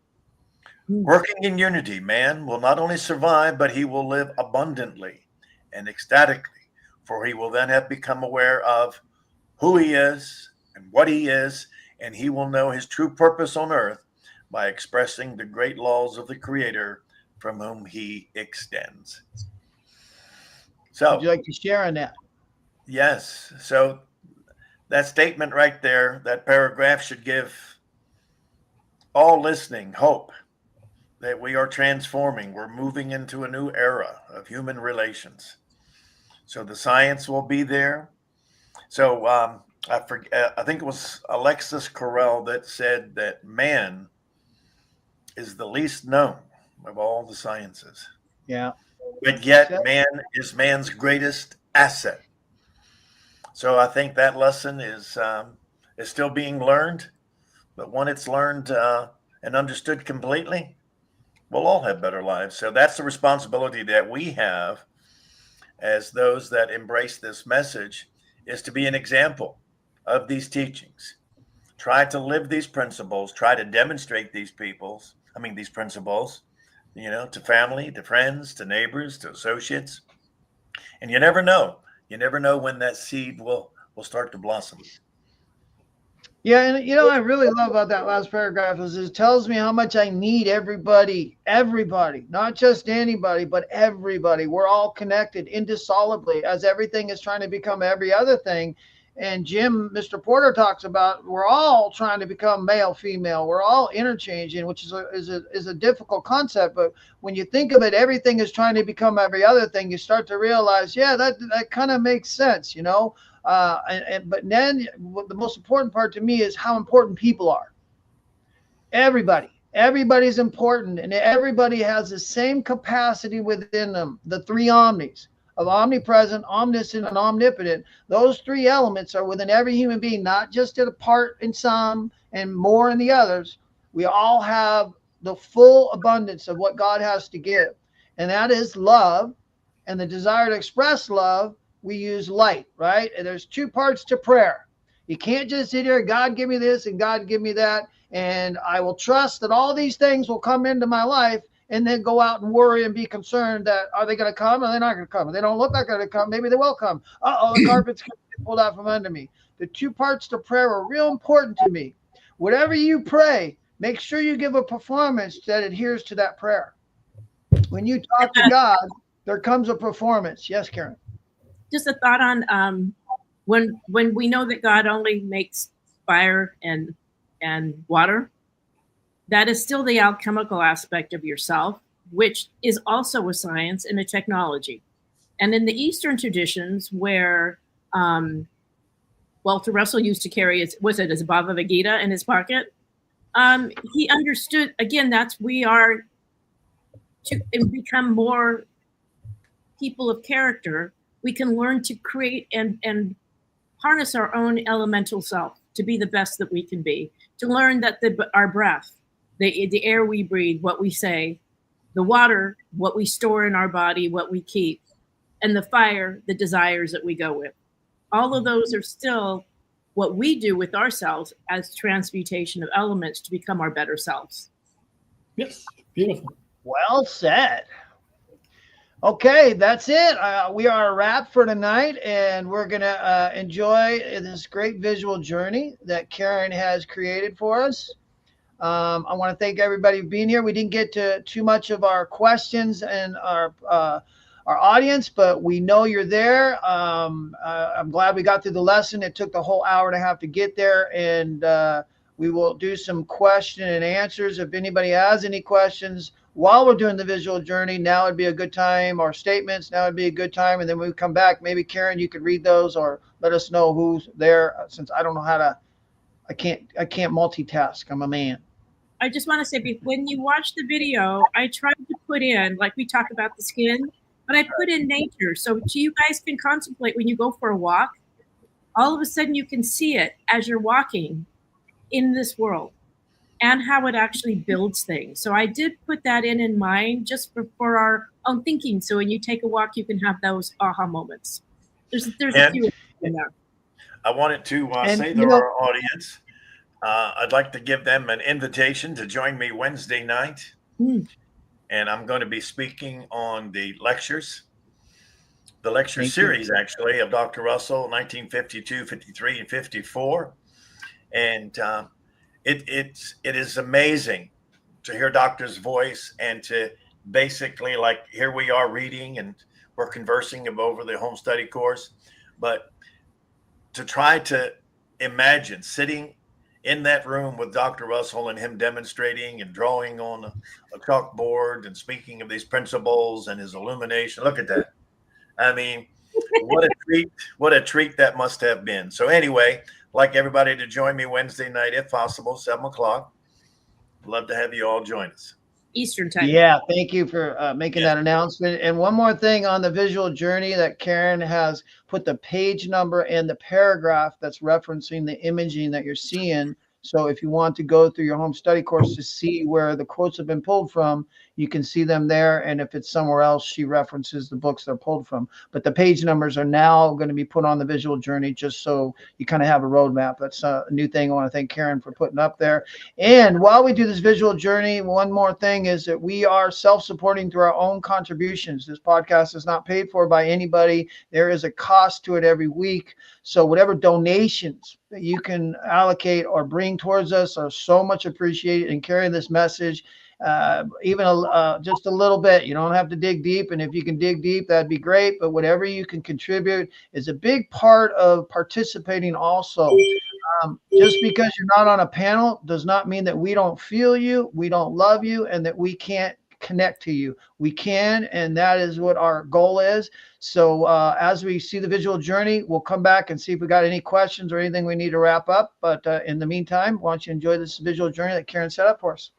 Working in unity, man will not only survive, but he will live abundantly and ecstatically, for he will then have become aware of who he is and what he is, and he will know his true purpose on earth by expressing the great laws of the Creator from whom he extends. So, would you like to share on that? yes. So that statement right there, that paragraph should give all listening hope that we are transforming. We're moving into a new era of human relations. So the science will be there. So I think it was Alexis Carrel that said that man is the least known of all the sciences. Yeah. But yet man is man's greatest asset. So I think that lesson is still being learned. But when it's learned and understood completely, we'll all have better lives. So that's the responsibility that we have as those that embrace this message, is to be an example of these teachings. Try to live these principles, try to demonstrate these principles, to family, to friends, to neighbors, to associates. And you never know when that seed will start to blossom. Yeah, and I really love about that last paragraph is it tells me how much I need everybody, not just anybody, but everybody. We're all connected indissolubly as everything is trying to become every other thing. And Mr. Porter talks about we're all trying to become male, female. We're all interchanging, which is a difficult concept. But when you think of it, everything is trying to become every other thing. You start to realize, yeah, that kind of makes sense, but then the most important part to me is how important people are. Everybody's important, and everybody has the same capacity within them. The three omnis of omnipresent, omniscient, and omnipotent. Those three elements are within every human being, not just a part in some and more in the others. We all have the full abundance of what God has to give, and that is love, and the desire to express love. We use light, right? And there's two parts to prayer. You can't just sit here, God give me this and God give me that, and I will trust that all these things will come into my life, and then go out and worry and be concerned that are they going to come or are they not going to come? If they don't look like they're going to come, maybe they will come. The carpet's going to get pulled out from under me. The two parts to prayer are real important to me. Whatever you pray, make sure you give a performance that adheres to that prayer. When you talk to God, there comes a performance. Yes, Karen. Just a thought on when we know that God only makes fire and water, that is still the alchemical aspect of yourself, which is also a science and a technology. And in the Eastern traditions, where Walter Russell used to carry his Bhagavad Gita in his pocket, he understood, again, we are to become more people of character. We can learn to create and harness our own elemental self to be the best that we can be, to learn that our breath, the air we breathe, what we say, the water, what we store in our body, what we keep, and the fire, the desires that we go with. All of those are still what we do with ourselves as transmutation of elements to become our better selves. Yes, beautiful. Well said. Okay, that's it. We are a wrap for tonight, and we're going to enjoy this great visual journey that Karen has created for us. I want to thank everybody for being here. We didn't get to too much of our questions and our audience, but we know you're there. I'm glad we got through the lesson. It took the whole hour and a half to get there, and we will do some question and answers. If anybody has any questions while we're doing the visual journey, now would be a good time, or statements, now would be a good time. And then when we come back, maybe Karen, you could read those or let us know who's there, since I don't know how to, I can't multitask. I'm a man. I just want to say, when you watch the video, I tried to put in, like we talk about the skin, but I put in nature. So you guys can contemplate when you go for a walk, all of a sudden you can see it as you're walking in this world and how it actually builds things. So I did put that in mind just for our own thinking. So when you take a walk, you can have those aha moments. There's a few. in there. I wanted to And say you to know, our audience, I'd like to give them an invitation to join me Wednesday night. Hmm. And I'm going to be speaking on the lecture thank you. series, actually, of Dr. Russell, 1952, 53, and 54. And it is amazing to hear Doctor's voice and to basically, like, here we are reading and we're conversing over the home study course, but to try to imagine sitting in that room with Dr. Russell and him demonstrating and drawing on a chalkboard and speaking of these principles and his illumination. Look at that. I mean, what a treat! What a treat that must have been. So anyway, I'd like everybody to join me Wednesday night, if possible, 7 o'clock. Love to have you all join us. Eastern time. Yeah, thank you for making Yeah. that announcement. And one more thing on the visual journey, that Karen has put the page number and the paragraph that's referencing the imaging that you're seeing. So if you want to go through your home study course to see where the quotes have been pulled from, you can see them there. And if it's somewhere else, she references the books they're pulled from. But the page numbers are now going to be put on the visual journey just so you kind of have a roadmap. That's a new thing. I want to thank Karen for putting up there. And while we do this visual journey, one more thing is that we are self-supporting through our own contributions. This podcast is not paid for by anybody. There is a cost to it every week. So whatever donations that you can allocate or bring towards us are so much appreciated in carrying this message. Even just a little bit. You don't have to dig deep. And if you can dig deep, that'd be great. But whatever you can contribute is a big part of participating also. Just because you're not on a panel does not mean that we don't feel you, we don't love you, and that we can't connect to you. We can, and that is what our goal is. So as we see the visual journey, we'll come back and see if we got any questions or anything we need to wrap up. But in the meantime, why don't you enjoy this visual journey that Karen set up for us?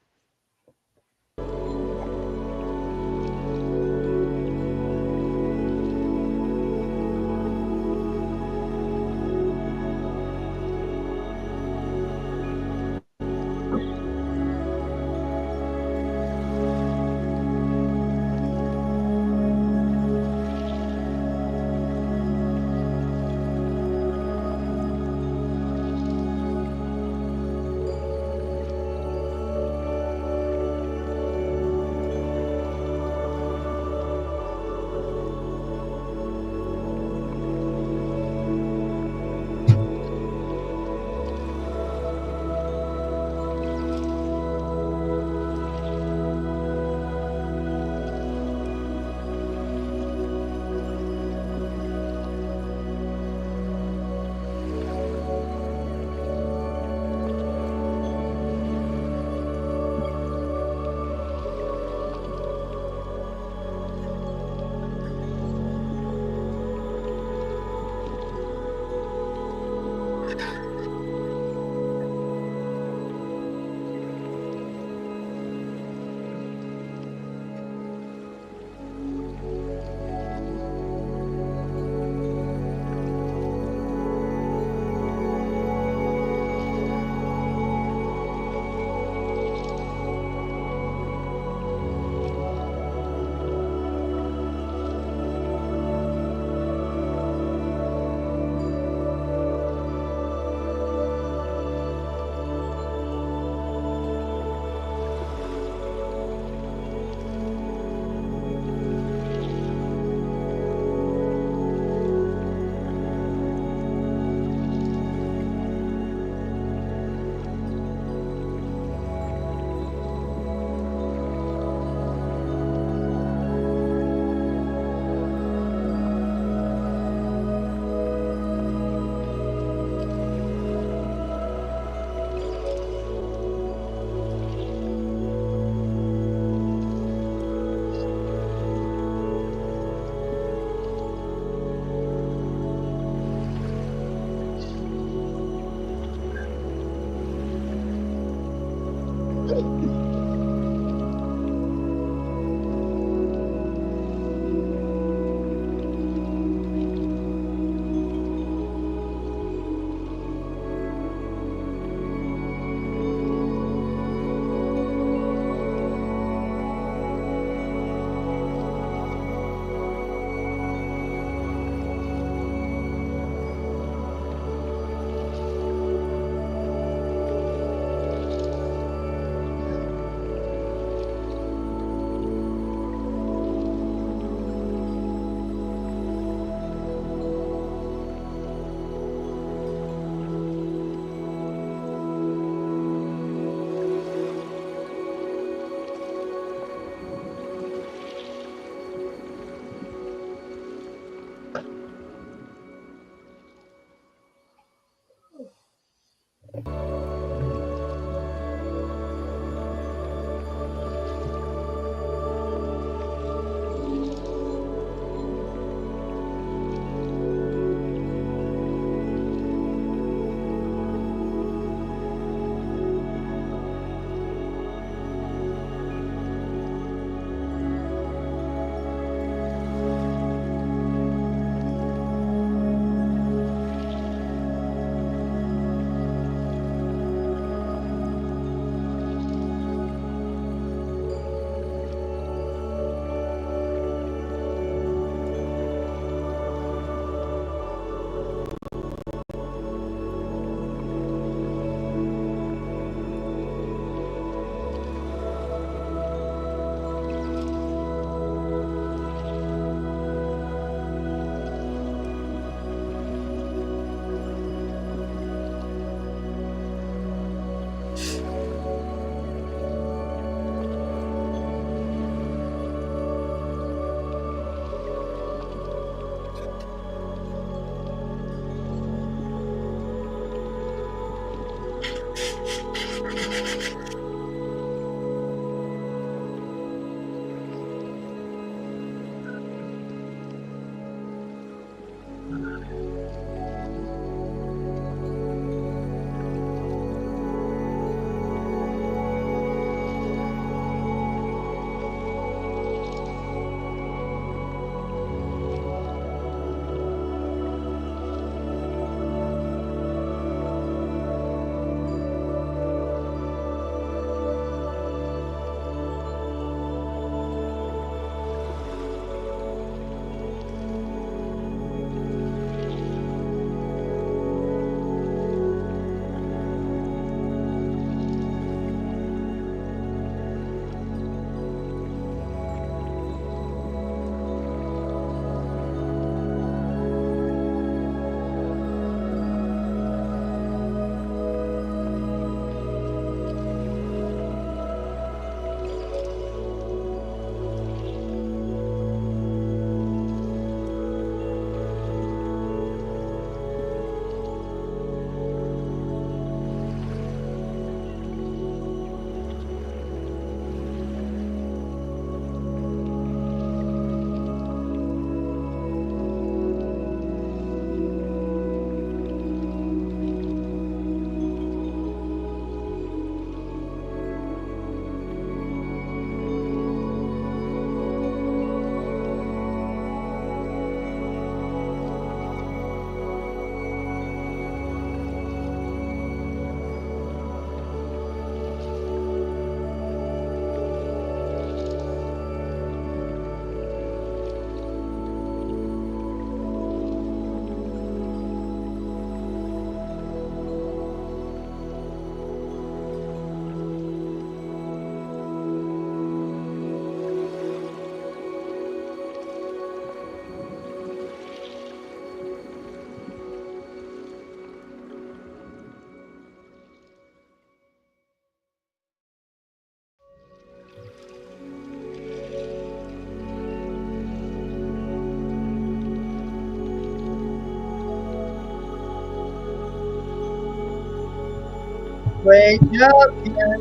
Great job, Ken.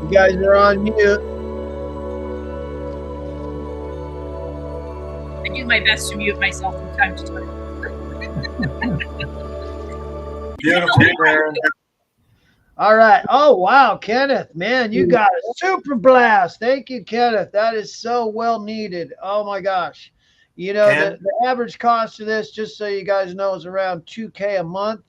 You guys are on mute. I do my best to mute myself from time to time. Beautiful, Karen. All right. Oh, wow, Kenneth, man, you got a super blast. Thank you, Kenneth. That is so well needed. Oh my gosh. You know, Ken? the average cost of this, just so you guys know, is around $2K a month.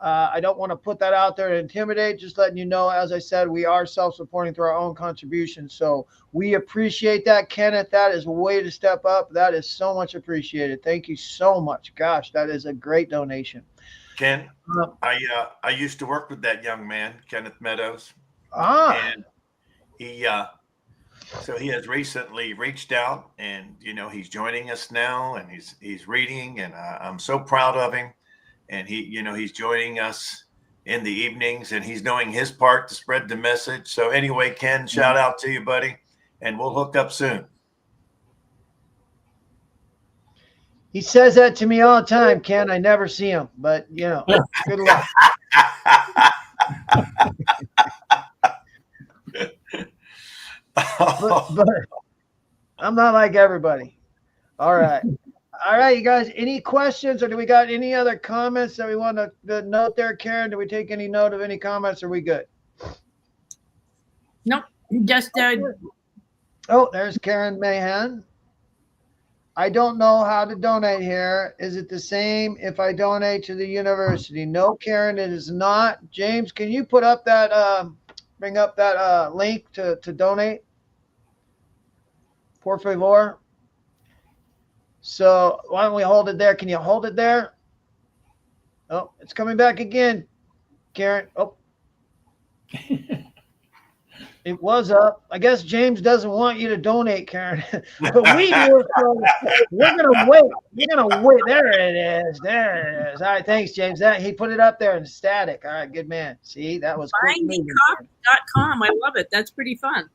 I don't want to put that out there and intimidate, just letting you know, as I said, we are self-supporting through our own contributions. So we appreciate that, Kenneth. That is a way to step up. That is so much appreciated. Thank you so much. Gosh, that is a great donation. Ken, I used to work with that young man, Kenneth Meadows, And he so he has recently reached out, and he's joining us now, and he's reading, and I'm so proud of him. And he's joining us in the evenings, and he's doing his part to spread the message. So anyway, Ken, shout out to you, buddy, and we'll hook up soon. he says that to me all the time, Ken. I never see him, but good luck. but I'm not like everybody. All right, you guys. Any questions, or do we got any other comments that we want to note there, Karen? Do we take any note of any comments? Or are we good? Nope. Just Oh, there's Karen Mahan. I don't know how to donate here. Is it the same if I donate to the university? No, Karen, it is not. James, can you put up that, bring up that link to donate? Por favor. So why don't we hold it there? Can you hold it there? Oh, it's coming back again, Karen. Oh. It was up. I guess James doesn't want you to donate, Karen, but we do. So we're gonna wait. We're gonna wait. There it is. There it is. All right, thanks, James. That he put it up there in static. All right, good man. See, that was findingcop.com. I love it. That's pretty fun.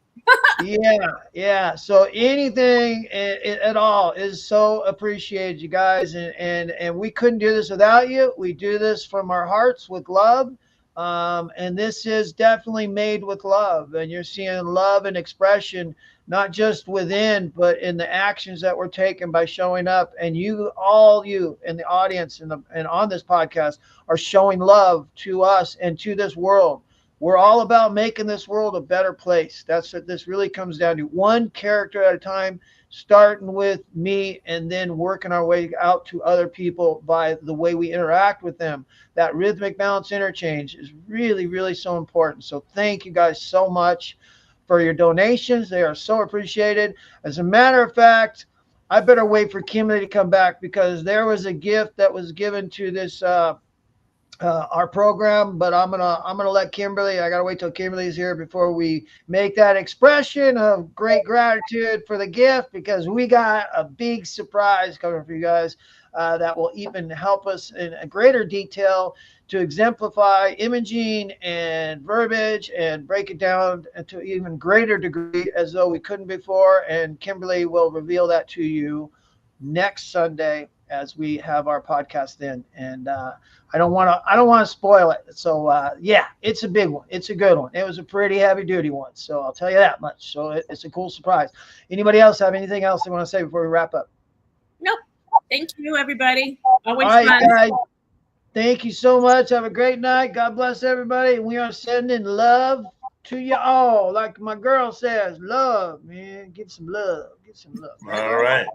Yeah. So anything at all is so appreciated, you guys, and we couldn't do this without you. We do this from our hearts with love. And this is definitely made with love, and you're seeing love and expression, not just within, but in the actions that we're taking by showing up. And all you in the audience and on this podcast are showing love to us and to this world. We're all about making this world a better place. That's what this really comes down to. One character at a time, starting with me and then working our way out to other people by the way we interact with them. That rhythmic balance interchange is really, really so important. So thank you guys so much for your donations. They are so appreciated. As a matter of fact, I better wait for Kimberly to come back, because there was a gift that was given to this our program, but I'm gonna let Kimberly. I gotta wait till Kimberly's here before we make that expression of great gratitude for the gift, because we got a big surprise coming for you guys that will even help us in a greater detail to exemplify imaging and verbiage and break it down to even greater degree as though we couldn't before. And Kimberly will reveal that to you next Sunday as we have our podcast then. And I don't want to spoil it. So yeah, it's a big one. It's a good one. It was a pretty heavy duty one. So I'll tell you that much. So it's a cool surprise. Anybody else have anything else they want to say before we wrap up? Nope. Thank you, everybody. Always all right, fun. Guys. Thank you so much. Have a great night. God bless everybody. We are sending love to you all. Like my girl says, love, man. Get some love. Get some love. All right.